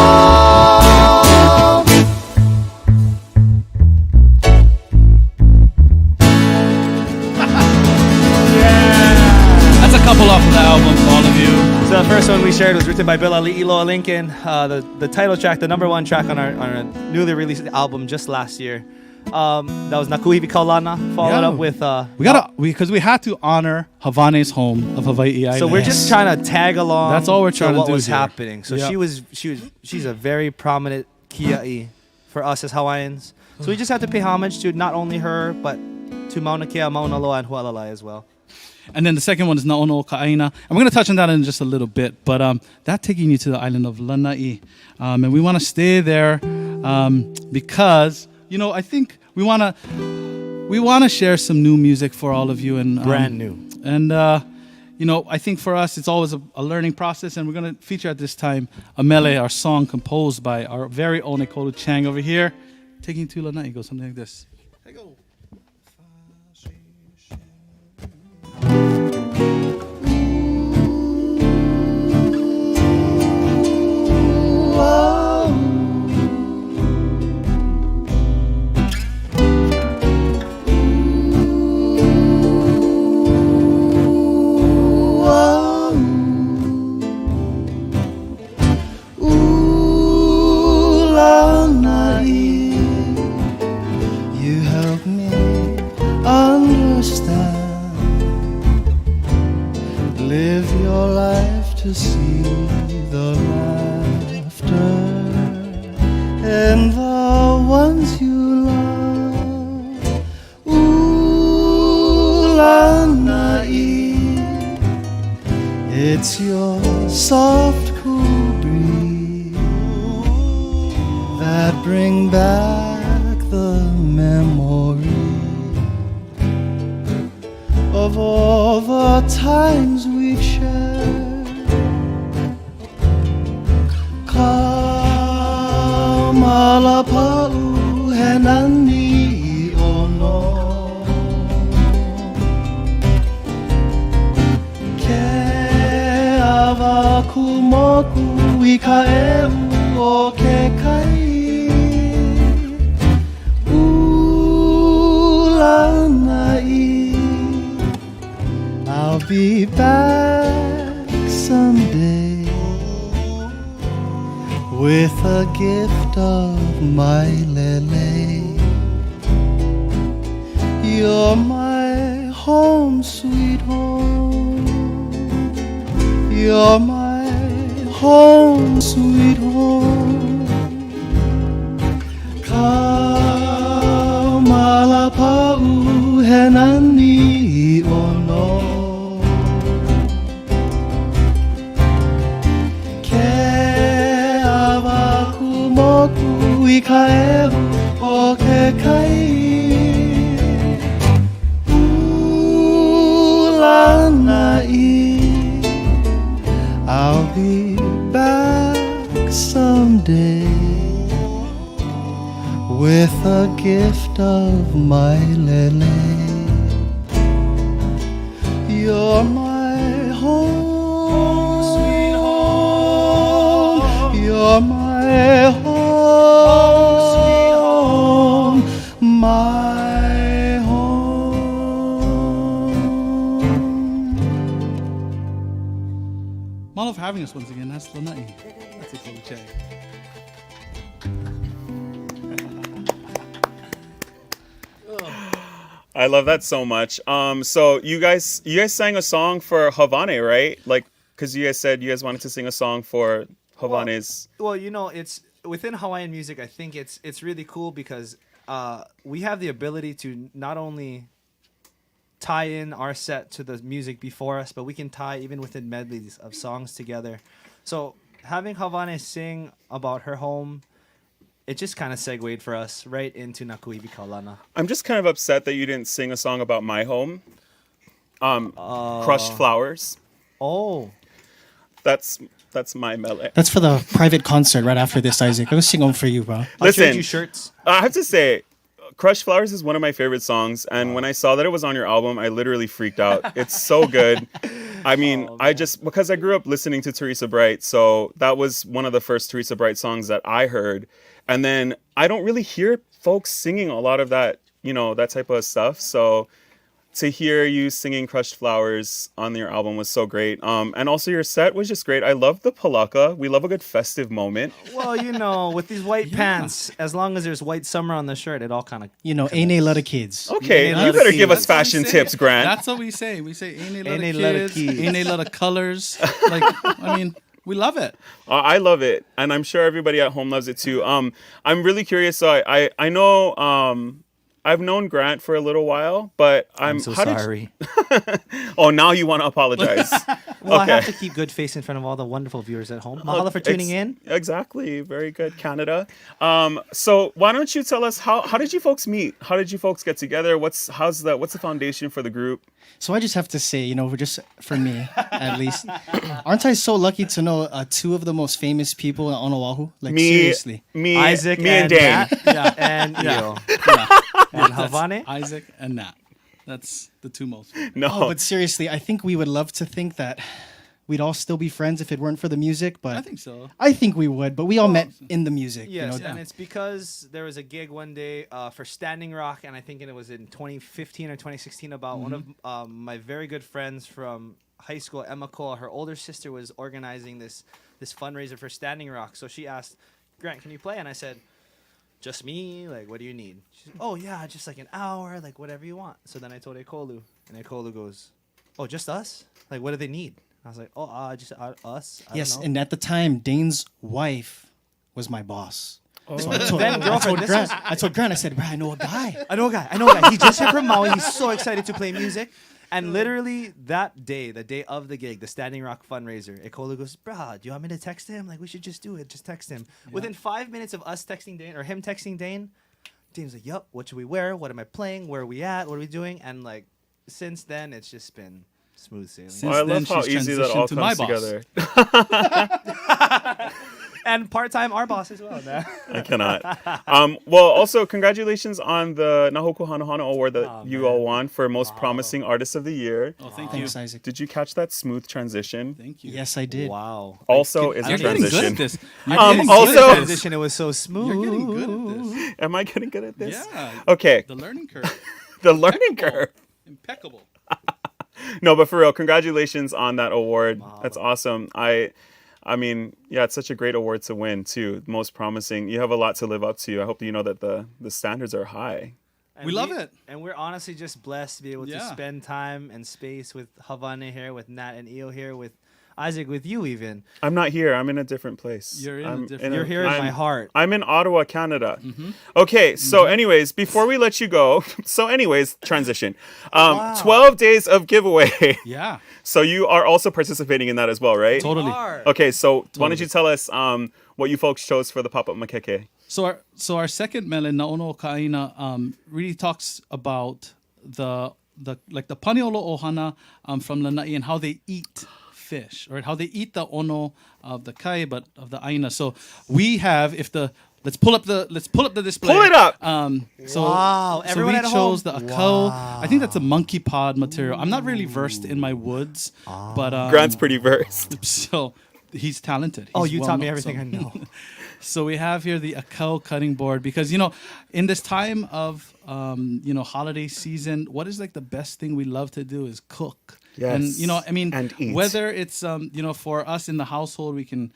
That's a couple off of the album for all of you. So the first one we shared was written by Bill Ali Iloa Lincoln. The title track, the #1 track on our newly released album just last year. That was Nakuhivi Kaulana, followed up with because we had to honor Havane's home of Hawaii. So we're just trying to tag along. That's all we're trying to what do was here. happening. So she's a very prominent kia'i for us as Hawaiians. So we just have to pay homage to not only her but to Mauna Kea, Mauna Loa, and Hualalai as well. And then the second one is Na'ono Ka'aina. And we're going to touch on that in just a little bit. But that's taking you to the island of Lanai. And we want to stay there because, you know, I think we want to share some new music for all of you. And brand new. And, you know, I think for us, it's always a learning process. And we're going to feature at this time a Mele, our song composed by our very own Ekolu Chang over here. Taking you to Lanai goes something like this. Here you go. You help me understand. Live your life to see the laughter and the ones you love. Ooh, Lanai, it's your soft, cool breeze that bring back the memory of all the times we've shared. Kamalapa'u henani ono Ke avakumoku I ka ehu o ke kai I'll be back someday with a gift of my lele. You're my home, sweet home. You're my home, sweet home. Kamalapa'u henani ono I ka ehu o ke kai Ooh, Lanai, I'll be back someday with a gift of my lele. You're my home, sweet home. You're my home. My home. Mahalo for having us once again. That's Lanai. That's a cool check. I love that so much. So you guys sang a song for Hāwane, right? Like, because you guys said you guys wanted to sing a song for Havane's. Well, you know, it's within Hawaiian music, I think it's really cool because we have the ability to not only tie in our set to the music before us, but we can tie even within medleys of songs together. So having Hāwane sing about her home, it just kind of segued for us right into Nā Kuiwi Kaulana. I'm just kind of upset that you didn't sing a song about my home. Crushed Flowers. Oh. That's my Mele. That's for the private concert right after this, Izik. I'm gonna sing them for you, bro. I'll trade Listen, you shirts. I have to say, Crushed Flowers is one of my favorite songs, and when I saw that it was on your album, I literally freaked out. It's so good. I mean, because I grew up listening to Teresa Bright, so that was one of the first Teresa Bright songs that I heard. And then I don't really hear folks singing a lot of that, that type of stuff. So to hear you singing Crushed Flowers on your album was so great. And also your set was just great. I love the palaka. We love a good festive moment. Well, with these white pants, as long as there's white summer on the shirt, it all kind of... Ei Nei lot of kids. Okay, you better give us fashion tips, Grant. That's what we say. We say Ei Nei lot of kids, Ei Nei lot of colors. I mean... We love it. I love it. And I'm sure everybody at home loves it too. I'm really curious. So I know I've known Grant for a little while, but I'm so sorry. Oh, now you want to apologize. Well, okay. I have to keep good face in front of all the wonderful viewers at home. Mahalo for tuning in. Exactly. Very good, Canada. So why don't you tell us how did you folks meet? How did you folks get together? What's the foundation for the group? So I just have to say, just for me, at least, aren't I so lucky to know two of the most famous people on Oahu? Seriously. Me, Izik me and Dane. And Eo. And Hāwane. Izik and Nat. That's the two most famous. No. Oh, but seriously, I think we would love to think that we'd all still be friends if it weren't for the music, but I think so. I think we would, but we all met in the music. Yes, and it's because there was a gig one day for Standing Rock, and I think it was in 2015 or 2016 about one of my very good friends from high school, Emma Cole. Her older sister was organizing this fundraiser for Standing Rock, so she asked, Grant, can you play? And I said, just me? What do you need? She said, oh, yeah, just an hour, whatever you want. So then I told Ekolu, and Ekolu goes, oh, just us? What do they need? I was like, oh, just us? I yes, don't know. and at the time, Dane's wife was my boss. Oh. So I told Grant, I said, I know a guy. I know a guy. He just hit from Maui. He's so excited to play music. And literally that day, the day of the gig, the Standing Rock fundraiser, Ekolu goes, brah, do you want me to text him? We should just do it. Just text him. Yeah. Within 5 minutes of us texting Dane, or him texting Dane, Dane's like, yup, what should we wear? What am I playing? Where are we at? What are we doing? And since then, it's just been smooth sailing. I love how easy that all comes together. And part-time our boss as well. Nah. I cannot. Well, also, congratulations on the Nā Hōkū Hanohano Award that you all won for Most Promising Artist of the Year. Oh, thank Thanks, you. Izik. Did you catch that smooth transition? Thank you. Yes, I did. Wow. Also, is a You're getting transition. good at this. Also, transition, it was so smooth. You're getting good at this. Am I getting good at this? Yeah. Okay. The learning curve. The learning curve. Impeccable. No, but for real, congratulations on that award. Wow. That's awesome. I mean, yeah, it's such a great award to win too. Most promising. You have a lot to live up to. I hope you know that the standards are high. And we love it. And we're honestly just blessed to be able to spend time and space with Hāwane here, with Nat and Eo here, with Izik, with you even. I'm not here. I'm in a different place. You're here in my heart. I'm in Ottawa, Canada. Okay, so anyways, before we let you go, transition. 12 days of giveaway. Yeah. So you are also participating in that as well, right? Totally. Okay, so why don't you tell us what you folks chose for the Pop-Up Mākeke? So our second mele, Nā Ono Kaina, really talks about the paniolo ohana from Lanai and how they eat fish, or how they eat the ono of the kai, but of the aina. So we have, let's pull up the display. Pull it up. Wow, everyone at home. So we chose the akau. Wow. I think that's a monkey pod material. I'm not really versed in my woods, but Grant's pretty versed. So he's talented. You taught me everything I know. So we have here the akau cutting board because in this time of holiday season, what is the best thing we love to do is cook. Yes. And and eat. Whether it's for us in the household, we can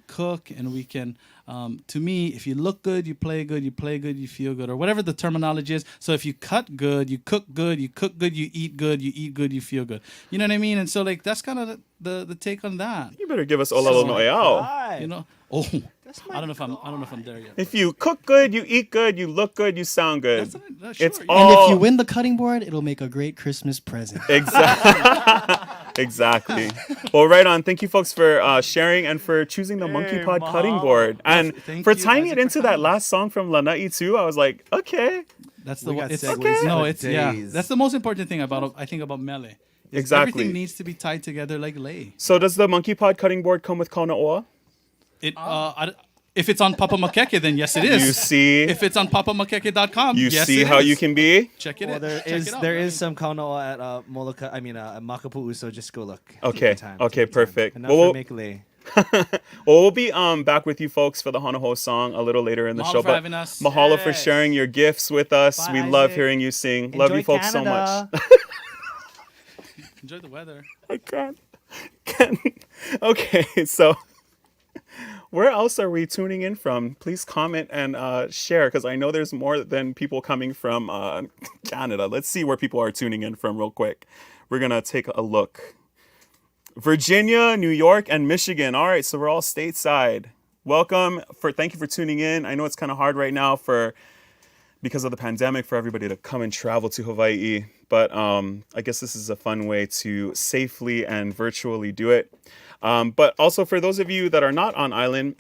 cook, and we can to me, if you look good, you play good, you feel good, or whatever the terminology is. So if you cut good, you cook good, you eat good, you feel good. You know what I mean? And so that's kind of the take on that. You better give us olalo no eau. Oh, I don't know if I'm there yet. If you cook good, you eat good, you look good, you sound good. Sure. It's And all if you win the cutting board, it'll make a great Christmas present. exactly. Exactly. Well, right on. Thank you, folks, for sharing and for choosing the Monkey Pod cutting board and Thank for you, tying Isaac, it for into that coming. last song from Lanai too. I was like, okay. That's the We one. got It's segues okay. for No, it's days. That's the most important thing I think about Mele. is Exactly. Everything needs to be tied together like lei. So does the Monkey Pod cutting board come with Kaunaoa? If it's on Papa Makeke, then yes, it is. You see? If it's on papamakeke.com, You yes, see it how is. you can be? Check it Well, out. there Check is it out, there right? is some kaunoa at Molokai. I mean, Makapu'u. So just go look. Okay. Take your time, Okay, take your time. perfect. Enough Well, for make lei. Well, we'll be back with you folks for the Hana Hou song a little later in the Mahalo show. for But having us. mahalo for Yes. sharing your gifts with us. Bye, We love Isaac. hearing you sing. Love Enjoy you folks Canada. so much. Enjoy the weather. I can't. Okay, so where else are we tuning in from? Please comment and share, because I know there's more than people coming from Canada. Let's see where people are tuning in from real quick. We're going to take a look. Virginia, New York, and Michigan. All right, so we're all stateside. Welcome. Thank you for tuning in. I know it's kind of hard right now because of the pandemic for everybody to come and travel to Hawaii. But I guess this is a fun way to safely and virtually do it. But also for those of you that are not on island,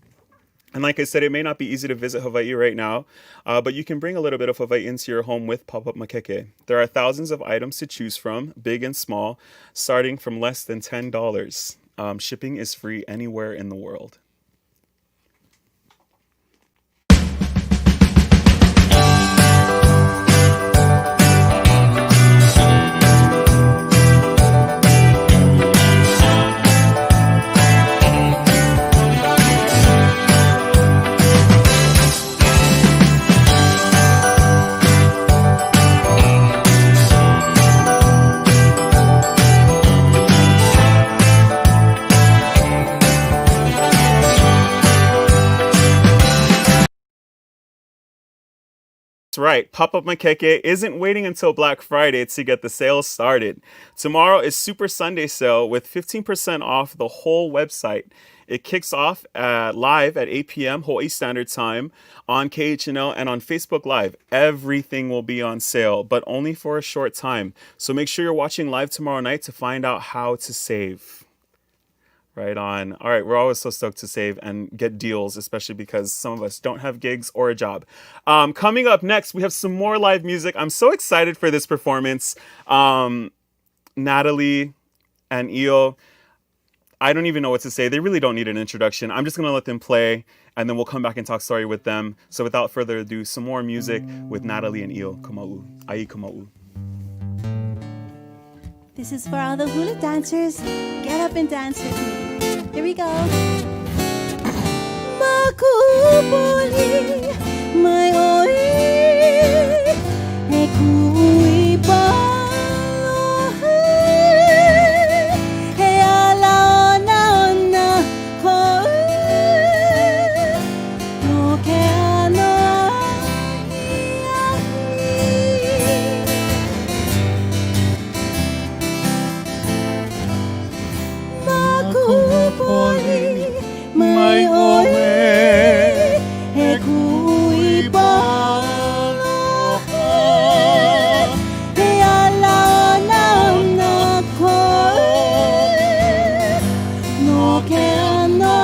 and like I said, it may not be easy to visit Hawaii right now, but you can bring a little bit of Hawaii into your home with Pop-Up Mākeke. There are thousands of items to choose from, big and small, starting from less than $10. Shipping is free anywhere in the world. That's right, Pop-Up Mākeke isn't waiting until Black Friday to get the sales started. Tomorrow is Super Sunday sale with 15% off the whole website. It kicks off live at 8 p.m. Hawaii Standard Time on KHNL and on Facebook Live. Everything will be on sale, but only for a short time. So make sure you're watching live tomorrow night to find out how to save. Right on. All right, we're always so stoked to save and get deals, especially because some of us don't have gigs or a job. Coming up next, we have some more live music. I'm so excited for this performance. Natalie and Eo, I don't even know what to say. They really don't need an introduction. I'm just going to let them play, and then we'll come back and talk story with them. So without further ado, some more music with Natalie and Eo Kamauu. Ai Kamauu. This is for all the hula dancers. Get up and dance with me. Here we go. Makupoli, my oi, e kui palohe, he ala ona koe, no ke ano Makupoli, my oe, he kui paloha, he ala na koe, no ke ano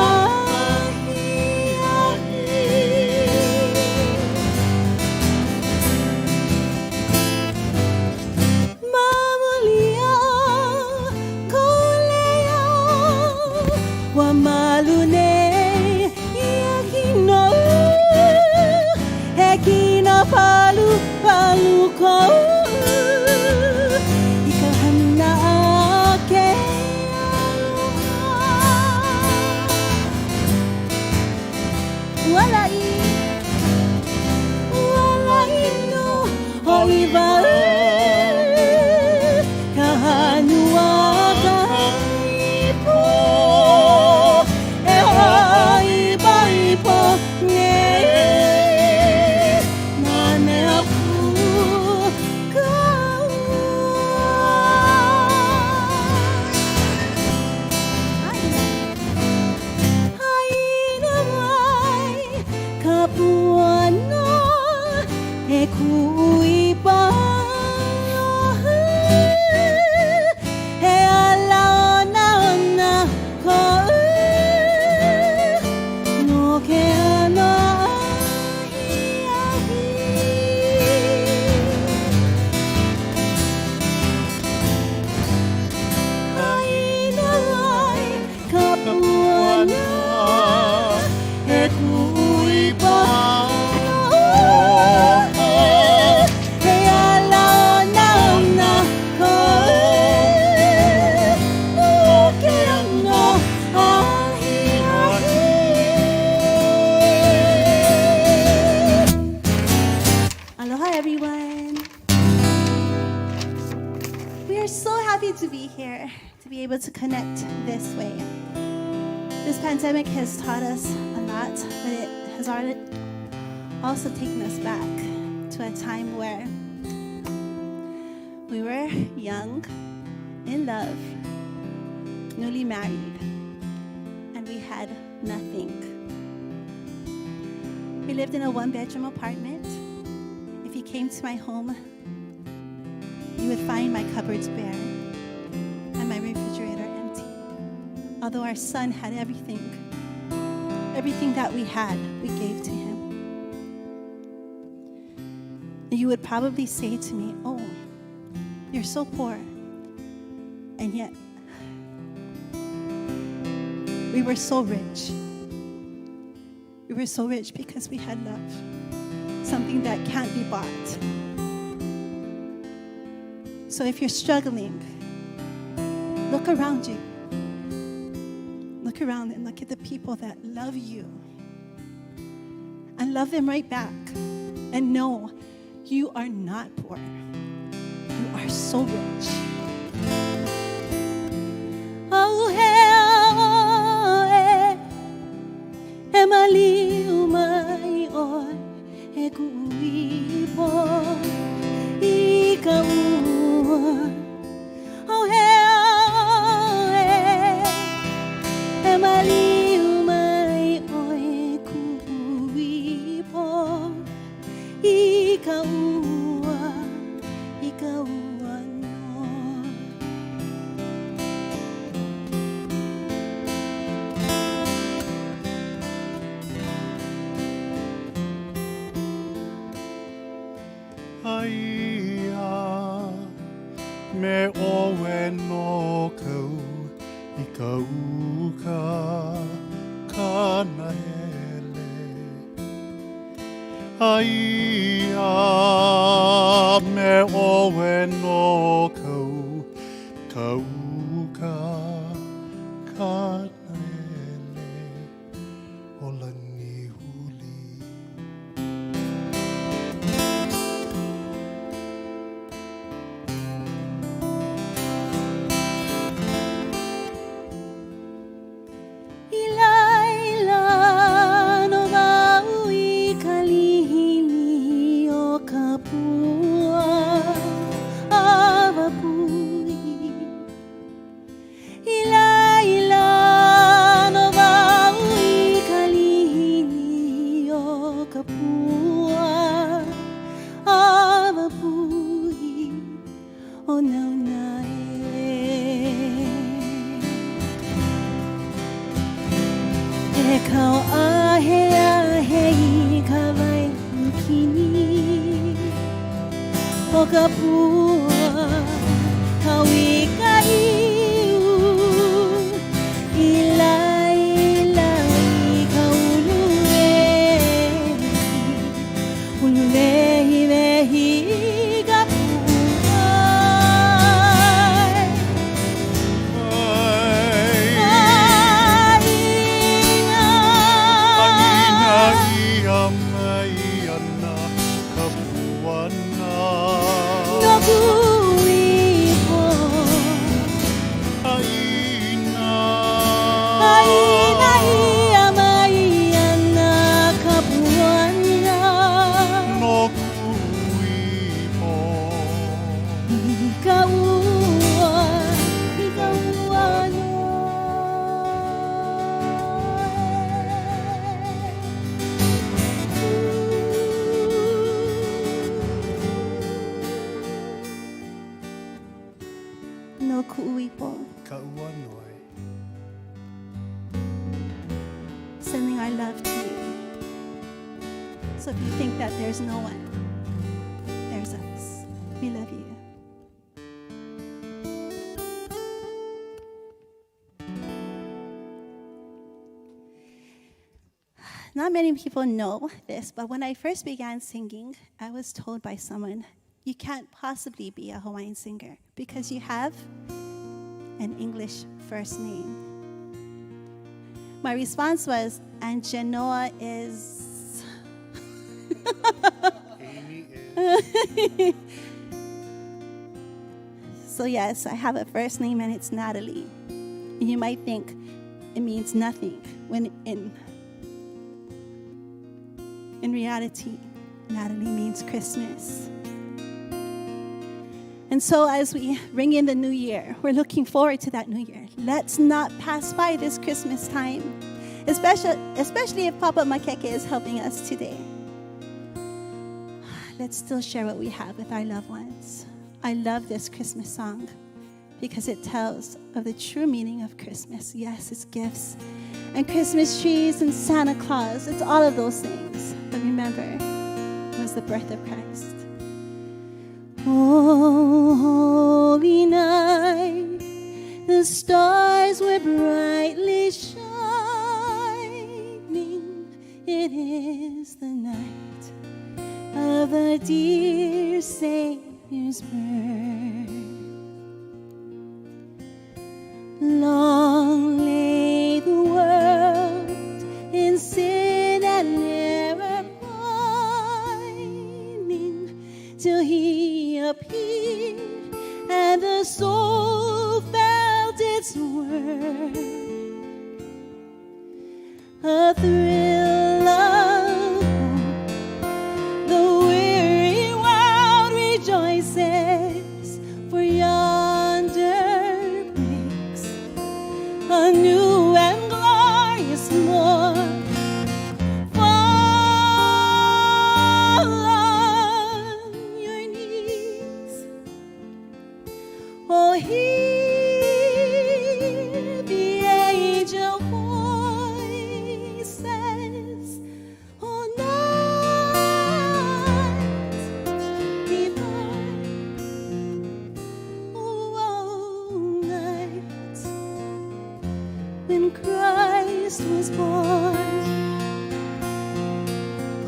Mamulia, kolea, wa malune, yakino, hekina palu, palu ko, ikahana ke aloha. Walai no hoiva. Ai To connect this way. This pandemic has taught us a lot, but it has also taken us back to a time where we were young, in love, newly married, and we had nothing. We lived in a one-bedroom apartment. If you came to my home, you would find my cupboards bare and my refrigerator empty. Although our son had everything that we had, we gave to him. And you would probably say to me, oh, you're so poor. And yet, we were so rich. We were so rich because we had love, something that can't be bought. So if you're struggling, look around you. Look around and look at the people that love you. And love them right back. And know you are not poor. You are so rich. Oh, hey, Emily, umay, oy, ekui po, ikaw. Oh, hey, Emily, umay, oy, ekui po, ikaw, ikaw. Me owe no kau I kau ka kana hele Aia me owe no kau kau ka kana hele Olani huli love to you. So if you think that there's no one, there's us. We love you. Not many people know this, but when I first began singing, I was told by someone, you can't possibly be a Hawaiian singer because you have an English first name. My response was, and Genoa is... So yes, I have a first name and it's Natalie. And you might think it means nothing when in reality, Natalie means Christmas. And so as we ring in the new year, we're looking forward to that new year. Let's not pass by this Christmas time, especially if Pop-Up Mākeke is helping us today. Let's still share what we have with our loved ones. I love this Christmas song because it tells of the true meaning of Christmas. Yes, it's gifts and Christmas trees and Santa Claus. It's all of those things. But remember, it was the birth of Christ. Oh, holy night, the stars were brightly shining. It is the night of the dear Savior's birth. Long lay the world in sin and error pining, till he appeared and the soul felt its worth. A thrill of hope, the weary world rejoices, for yonder breaks a new and glorious morn. Fall on your knees, oh, hear the angel voices, oh, night divine, oh, night when Christ was born.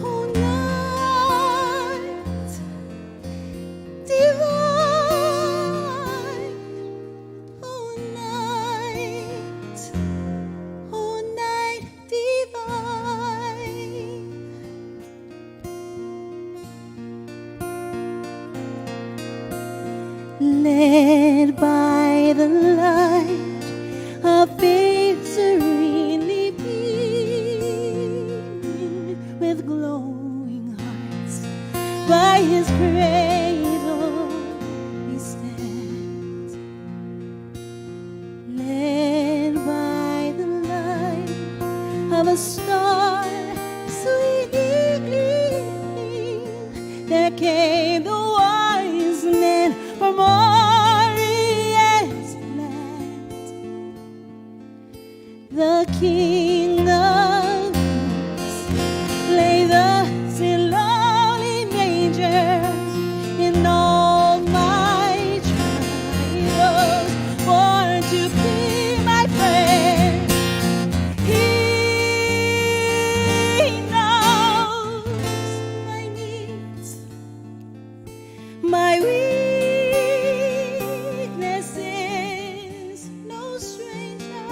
Oh, night divine, oh, night divine. Led by the light of faith serenely beaming, with glowing hearts by his cradle we stand. Led by the light of a star sweetly gleaming, there came the wise men from Orient land. The King of Peace lay thus in lowly manger, in all my trials, born to be my friend. He knows my needs, my weakness is no stranger.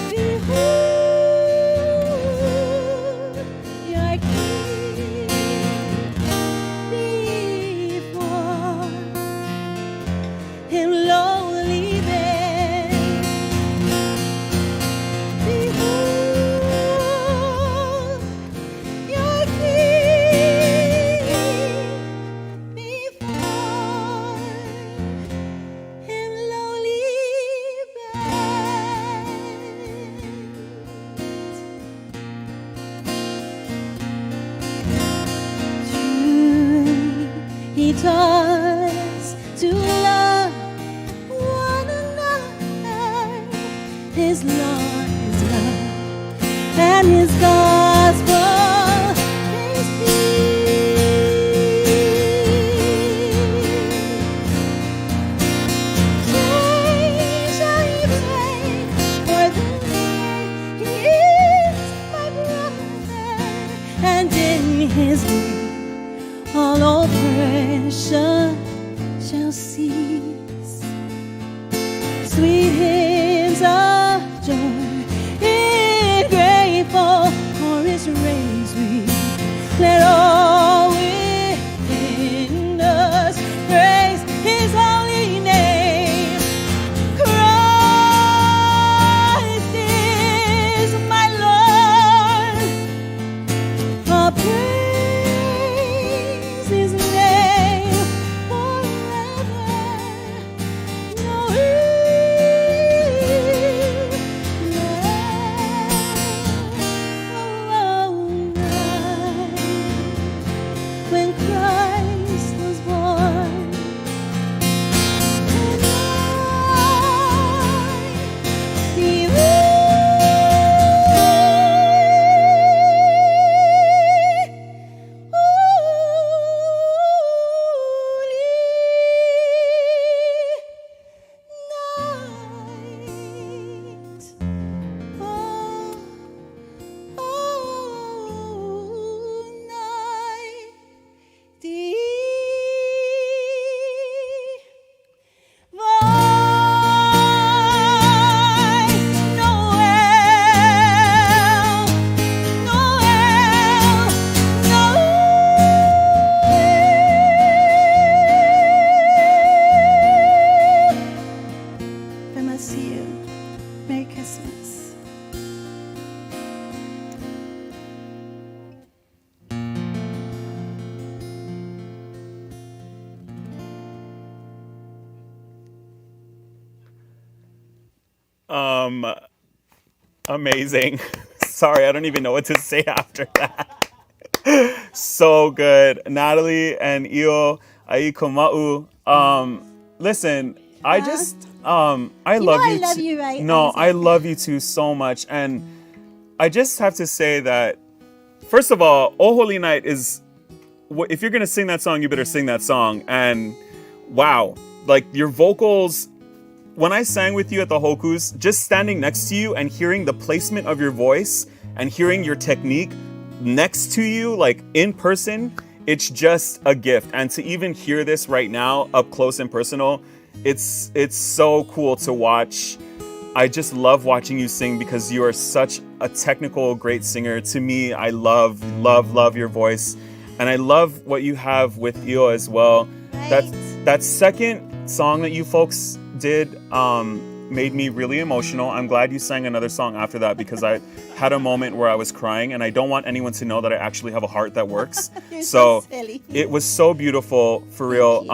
Behold your King before him lowly bend. Behold your King before him lowly bend. Truly, he taught us to love one another. His law is love, and his gospel is peace. Change shall he break, for he is my brother, and in his name all oppression shall cease. Sweet hymns of joy, grateful for his rays we let all within us praise his holy name. Christ is my Lord, I'll praise his name forever. No when Christ was born, and I see you. Merry Christmas. Amazing. Sorry, I don't even know what to say after that. So good. Natalie and Eo, Ai Kamauu. Listen, I just I love you. I love you, right? No, Isaac? I love you too so much, and I just have to say that first of all, Oh Holy Night is. If you're gonna sing that song, you better sing that song. And wow, like your vocals. When I sang with you at the Hokus, just standing next to you and hearing the placement of your voice and hearing your technique next to you, like in person, it's just a gift. And to even hear this right now, up close and personal, it's so cool to watch. I just love watching you sing because you are such a technical, great singer. To me, I love your voice. And I love what you have with Eo as well. Right. That second song that you folks did made me really emotional. I'm glad you sang another song after that because I had a moment where I was crying, and I don't want anyone to know that I actually have a heart that works. You're so silly. It was so beautiful, for real.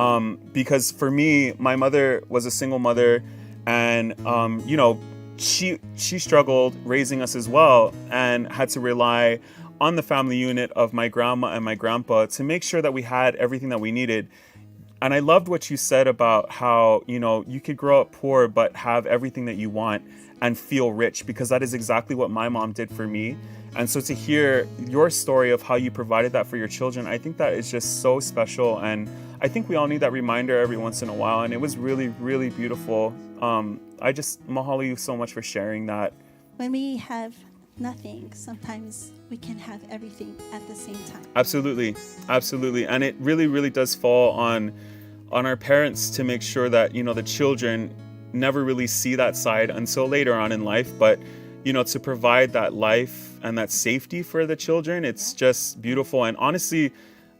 Because for me, my mother was a single mother, and you know, she struggled raising us as well, and had to rely on the family unit of my grandma and my grandpa to make sure that we had everything that we needed. And I loved what you said about how, you know, you could grow up poor but have everything that you want and feel rich, because that is exactly what my mom did for me. And so to hear your story of how you provided that for your children, I think that is just so special. And I think we all need that reminder every once in a while. And it was really, really beautiful. I just mahalo you so much for sharing that. When we have nothing, sometimes we can have everything at the same time. Absolutely. Absolutely. And it really, really does fall on our parents to make sure that, you know, the children never really see that side until later on in life. But, you know, to provide that life and that safety for the children, it's just beautiful. And honestly,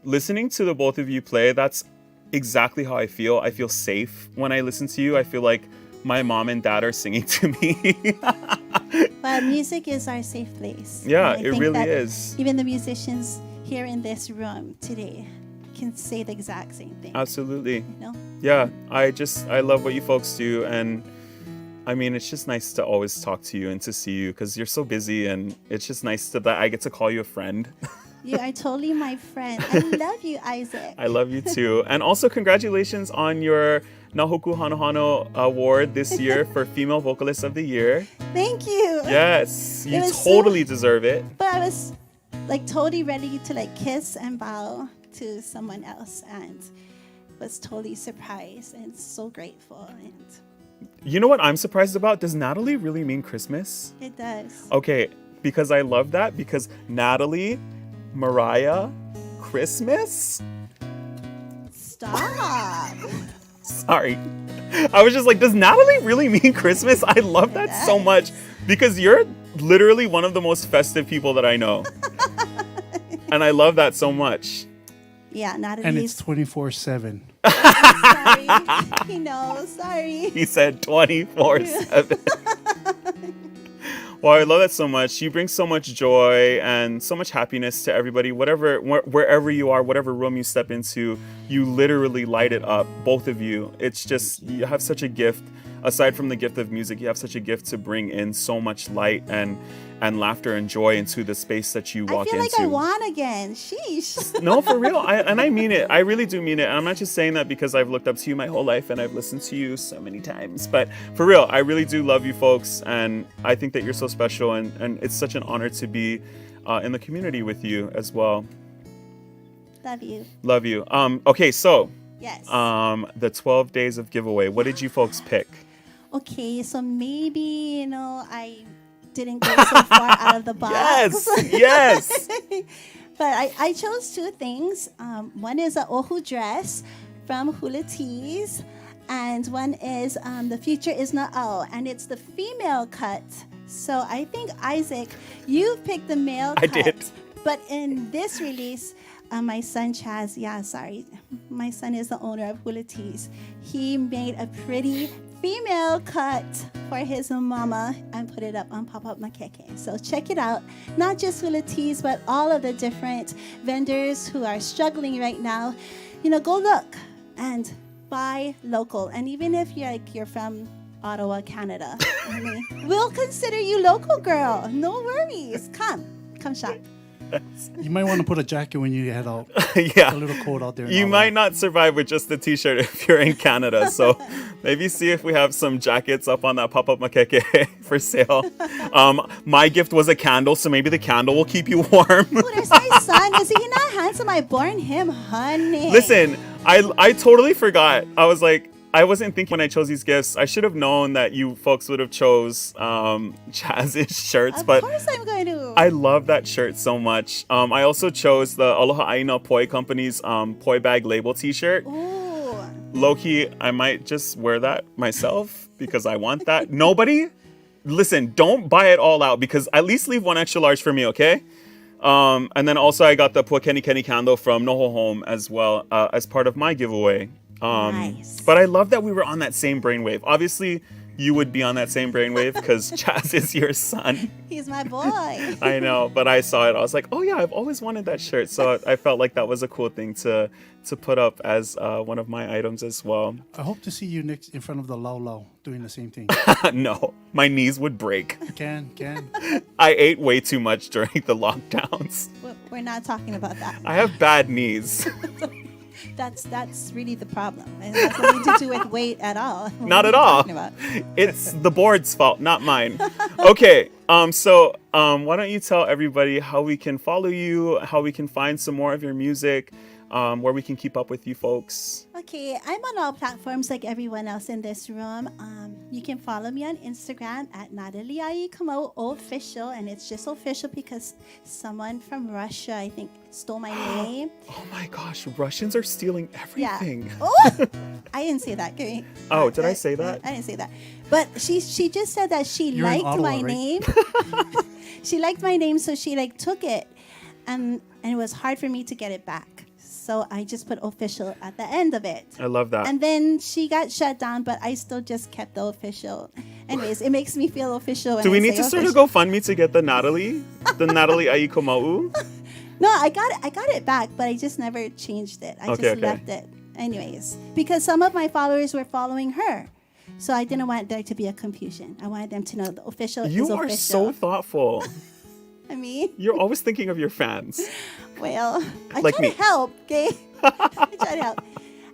listening to the both of you play, that's exactly how I feel. I feel safe when I listen to you. I feel like my mom and dad are singing to me. But music is our safe place. Yeah, And I it think really that is. Even the musicians here in this room today can say the exact same thing. Absolutely. You know? Yeah, I love what you folks do. And I mean, it's just nice to always talk to you and to see you because you're so busy, and it's just nice that I get to call you a friend. You are totally my friend. I love you, Izik. I love you too. And also congratulations on your Nā Hōkū Hanohano Award this year for Female Vocalist of the Year. Thank you. Yes, you totally deserve it. But I was like totally ready to like kiss and bow to someone else and was totally surprised and so grateful. And you know what I'm surprised about? Does Natalie really mean Christmas? it does. Okay, because I love that, because Natalie, Mariah, Christmas? Stop. Sorry. I was just like, does Natalie really mean Christmas? I love that so much because you're literally one of the most festive people that I know. And I love that so much. Yeah, Natalie. And it's 24/7. Sorry. He knows. Sorry. He said 24/7. Well, I love that so much. You bring so much joy and so much happiness to everybody. Wherever you are, whatever room you step into, you literally light it up, both of you. It's just, you have such a gift. Aside from the gift of music, you have such a gift to bring in so much light and laughter and joy into the space that you walk into. I feel like I won again. Sheesh. No, for real. I mean it. I really do mean it. And I'm not just saying that because I've looked up to you my whole life and I've listened to you so many times. But for real, I really do love you folks. And I think that you're so special. And it's such an honor to be in the community with you as well. Love you. Love you. Okay, so. Yes. The 12 days of giveaway. What did you folks pick? Okay, so maybe, I didn't go so far out of the box. Yes. But I chose two things. One is an ohu dress from Hula Tees, and one is The Future Is Nā Ao, and it's the female cut. So I think, Izik, you picked the male cut. I did. But in this release, my son Chaz, my son is the owner of Hula Tees. He made a pretty female cut for his mama and put it up on Pop-Up Mākeke. So check it out. Not just Hula Tees, but all of the different vendors who are struggling right now. Go look and buy local. And even if you're from Ottawa, Canada, we'll consider you local, girl. No worries. Come shop. You might want to put a jacket when you head out. Yeah. A little cold out there. You might not survive with just the t-shirt if you're in Canada. So maybe see if we have some jackets up on that Pop-Up Mākeke for sale. My gift was a candle, so maybe the candle will keep you warm. Oh, there's my son. Is he not handsome? I born him, honey. Listen, I totally forgot. I wasn't thinking when I chose these gifts. I should have known that you folks would have chose Chaz's shirts. Of course I'm going to. I love that shirt so much. I also chose the Aloha Aina Poi Company's Poi Bag Label t-shirt. Ooh. Low-key, I might just wear that myself because I want that. Nobody, listen, don't buy it all out because at least leave one extra large for me, okay? And then also I got the Puakeni Keni candle from Noho Home as well as part of my giveaway. Nice. But I love that we were on that same brainwave. Obviously, you would be on that same brainwave because Chaz is your son. He's my boy. I know, but I saw it. I was like, oh yeah, I've always wanted that shirt. So I felt like that was a cool thing to put up as one of my items as well. I hope to see you next in front of the Lau Lau doing the same thing. No, my knees would break. Can. I ate way too much during the lockdowns. We're not talking about that. I have bad knees. That's really the problem. It has nothing to do with weight at all. Not at all. It's the board's fault, not mine. Okay, so why don't you tell everybody how we can follow you, how we can find some more of your music, where we can keep up with you folks. Okay, I'm on all platforms like everyone else in this room. You can follow me on Instagram at Natalie Ai Kamauu official, and it's just official because someone from Russia, I think, stole my name. Oh my gosh, Russians are stealing everything. Yeah. Oh, I didn't say that. Oh, did I say that? I didn't say that. But she just said that she liked Ottawa, my right? name. She liked my name, so she took it, and it was hard for me to get it back. So I just put official at the end of it. I love that. And then she got shut down, but I still just kept the official. Anyways, it makes me feel official. Do we need to sort of go fund me to get the Natalie Ai Kamauu? No, I got it back, but I just never changed it. I just left it. Anyways, because some of my followers were following her. So I didn't want there to be a confusion. I wanted them to know the official is official. You are so thoughtful. I mean, you're always thinking of your fans. Well, I Like try me. to help, okay? I try to help.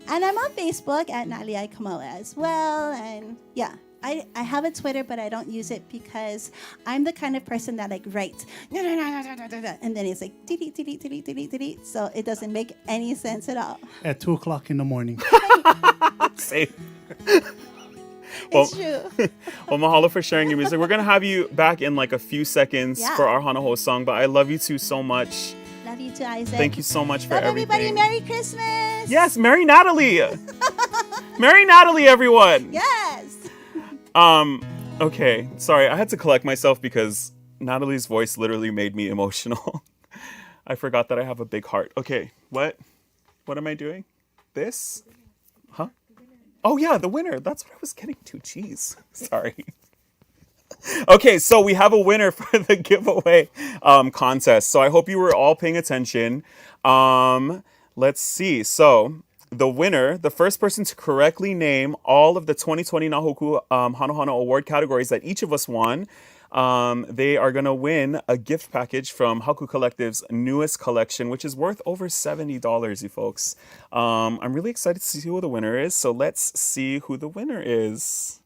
And I'm on Facebook at Natalie Ai Kamauu as well. And yeah, I have a Twitter, but I don't use it because I'm the kind of person that like writes, and then it's like, delete, delete, delete, delete, delete. So it doesn't make any sense at all. At 2 o'clock in the morning. Same. It's true. Well, mahalo for sharing your music. We're going to have you back in like a few seconds Yeah. for our Hana Hou song, but I love you two so much. Love you too, Isaac. Thank you so much for Love everything. everybody. Merry Christmas. Yes, Merry Natalie. Merry Natalie, everyone. Yes. Okay, sorry, I had to collect myself because Natalie's voice literally made me emotional. I forgot that I have a big heart. Okay, what am I doing? This? Huh? Oh yeah, the winner. That's what I was getting to. Jeez. Sorry. Okay, so we have a winner for the giveaway contest. So I hope you were all paying attention. Let's see. So the winner, the first person to correctly name all of the 2020 Nā Hōkū Hanohano Award categories that each of us won, they are going to win a gift package from Haku Collective's newest collection, which is worth over $70, you folks. I'm really excited to see who the winner is. So let's see who the winner is.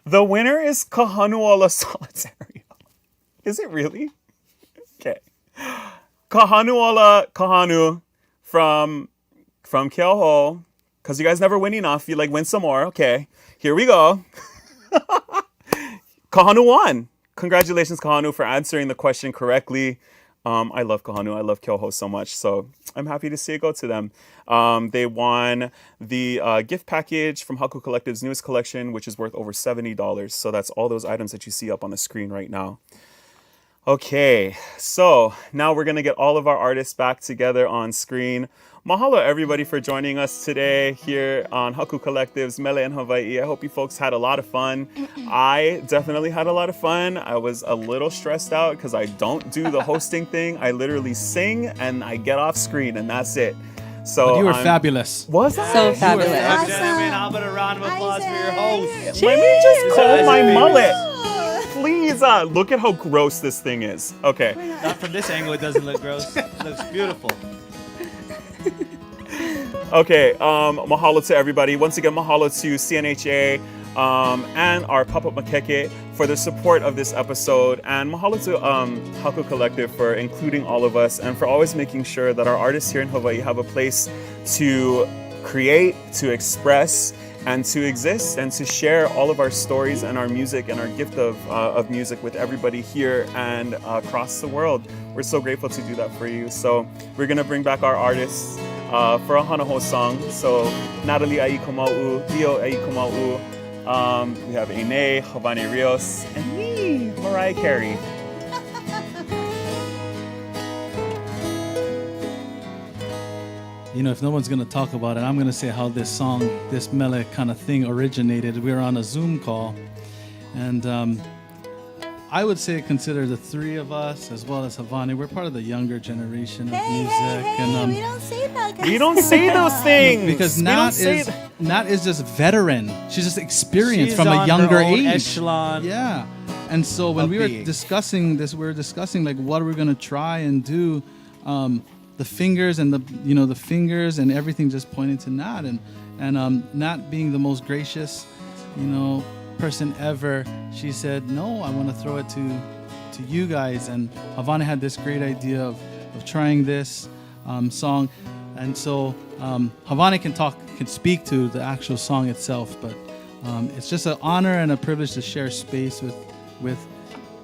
The winner is Kahanuola Solitario. Is it really? Okay. Kahanu from Keoho. Because you guys never win enough. You like win some more. Okay. Here we go. Kahanu won. Congratulations, Kahanu, for answering the question correctly. I love Kahanu. I love Keoho so much. So I'm happy to see it go to them. They won the gift package from Haku Collective's newest collection, which is worth over $70. So that's all those items that you see up on the screen right now. Okay, so now we're going to get all of our artists back together on screen. Mahalo everybody for joining us today here on Haku Collective's Mele in Hawaii. I hope you folks had a lot of fun. I definitely had a lot of fun. I was a little stressed out because I don't do the hosting thing. I literally sing and I get off screen and that's it. So But you were fabulous. Was I? So fabulous. Ladies and gentlemen, how about a round of applause for your host? Let me just comb my mullet. Please, look at how gross this thing is. Okay. Not from this angle, it doesn't look gross. It looks beautiful. Okay, mahalo to everybody. Once again, mahalo to CNHA and our Pop-Up Mākeke for the support of this episode. And mahalo to Haku Collective for including all of us and for always making sure that our artists here in Hawaii have a place to create, to express, and to exist and to share all of our stories and our music and our gift of music with everybody here and across the world. We're so grateful to do that for you. So we're going to bring back our artists for a Hana Hou song. So Natalie Ai Kamauu, Eo Ai Kamauu. We have Ei Nei, Hāwane Rios, and me, Mariah Carey. You know, if no one's going to talk about it, I'm going to say how this song, this Mele kind of thing originated. We were on a Zoom call, and I would say consider the three of us, as well as Hāwane, we're part of the younger generation of music. We don't say that. We don't say those things. Because Nat is just veteran. She's just experienced She's from a on younger her own age. echelon. Yeah. And so when we were being. discussing this, we were discussing like what are we going to try and do. The fingers and the fingers and everything just pointing to Nat and Nat being the most gracious, person ever. She said, "No, I want to throw it to you guys." And Hāwane had this great idea of trying this song, and so Hāwane can speak to the actual song itself, but it's just an honor and a privilege to share space with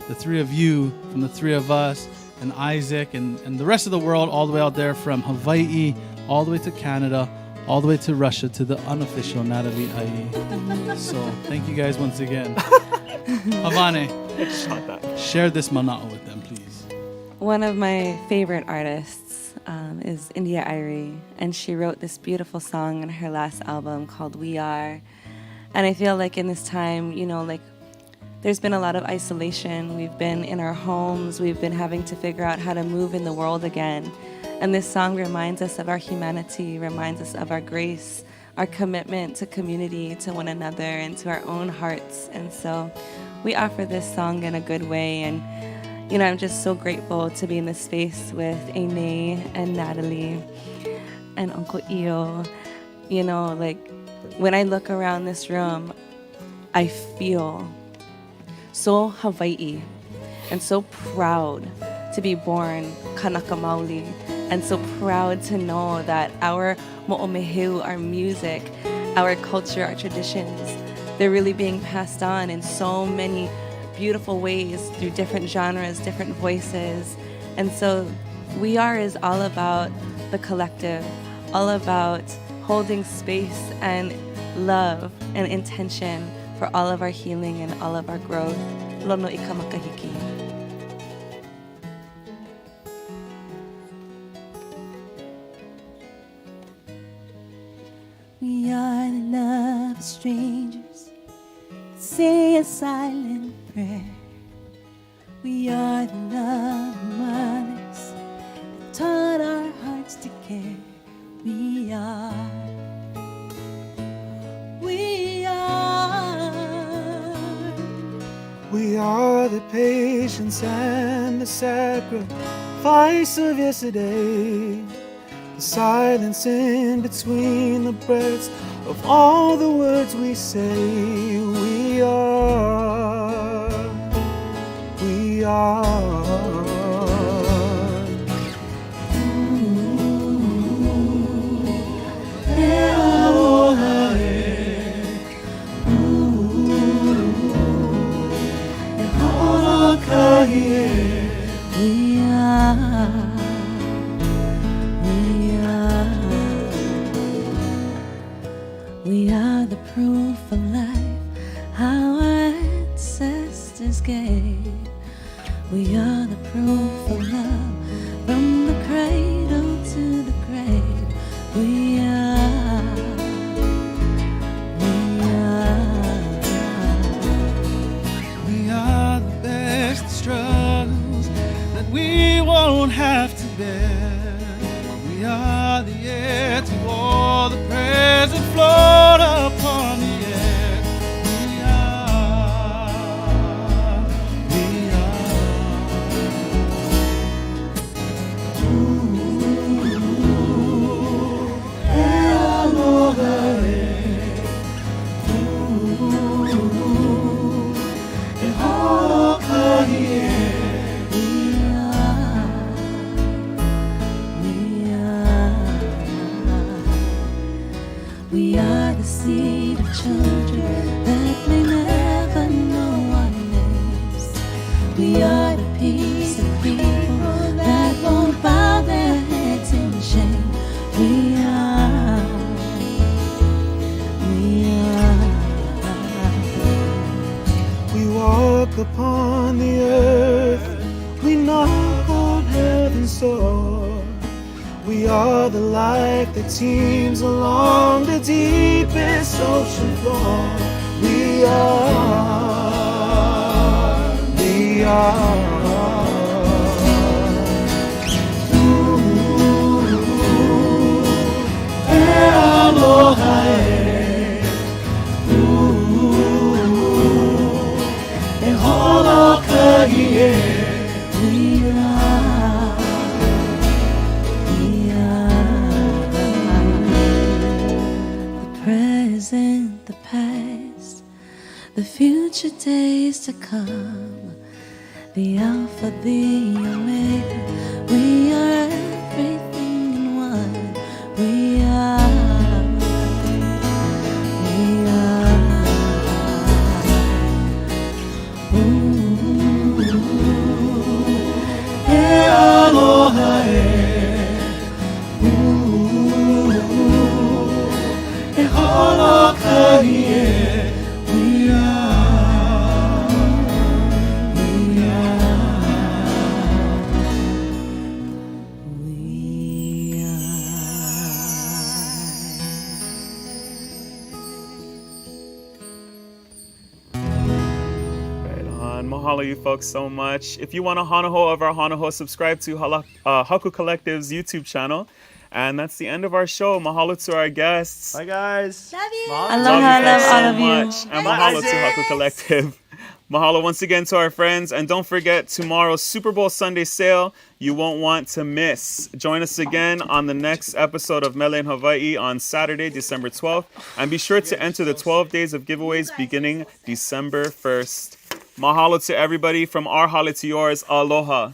the three of you from the three of us. And Izik and the rest of the world, all the way out there from Hawaii, all the way to Canada, all the way to Russia, to the unofficial Natalie Ai. So thank you guys once again. Hāwane, share this mana'o with them, please. One of my favorite artists is India Irie, and she wrote this beautiful song in her last album called We Are. And I feel like in this time, there's been a lot of isolation. We've been in our homes. We've been having to figure out how to move in the world again. And this song reminds us of our humanity, reminds us of our grace, our commitment to community, to one another, and to our own hearts. And so we offer this song in a good way. And, I'm just so grateful to be in this space with Ei Nei and Natalie and Uncle Eo. When I look around this room, I feel so Hawaii and so proud to be born Kanaka Maoli, and so proud to know that our mo'omeheu, our music, our culture, our traditions, they're really being passed on in so many beautiful ways through different genres, different voices. And so We Are is all about the collective, all about holding space and love and intention for all of our healing and all of our growth. Lono I ka makahiki. We are the love of strangers, say a silent prayer. We are the love of mothers that taught our hearts to care. We are the patience and the sacrifice of yesterday, the silence in between the breaths of all the words we say. We are We are the proof of life our ancestors gave. We are the proof of love from the cradle to the grave. We are the best struggles that we won't have to bear. We are the heir to all the prayers that float upon the air. We are the seed of children that may never know our names. We are the peace of people that won't bow their heads in shame. We walk upon the earth, we knock on heaven's door. We are the light that teems along the deepest ocean floor. We are present, the past, the future days to come, the Alpha, the Omega. We are everything in one. We are. Mahalo you folks so much. If you want a Hana Hou of our Hana Hou, subscribe to Haku Collective's YouTube channel. And that's the end of our show. Mahalo to our guests. Bye guys. Love you. Aloha, love all of you. And mahalo to Haku Collective. Mahalo once again to our friends. And don't forget tomorrow's Super Bowl Sunday sale. You won't want to miss. Join us again on the next episode of Mele in Hawaii on Saturday, December 12th. And be sure to enter the 12 days of giveaways beginning December 1st. Mahalo to everybody. From our hale to yours. Aloha.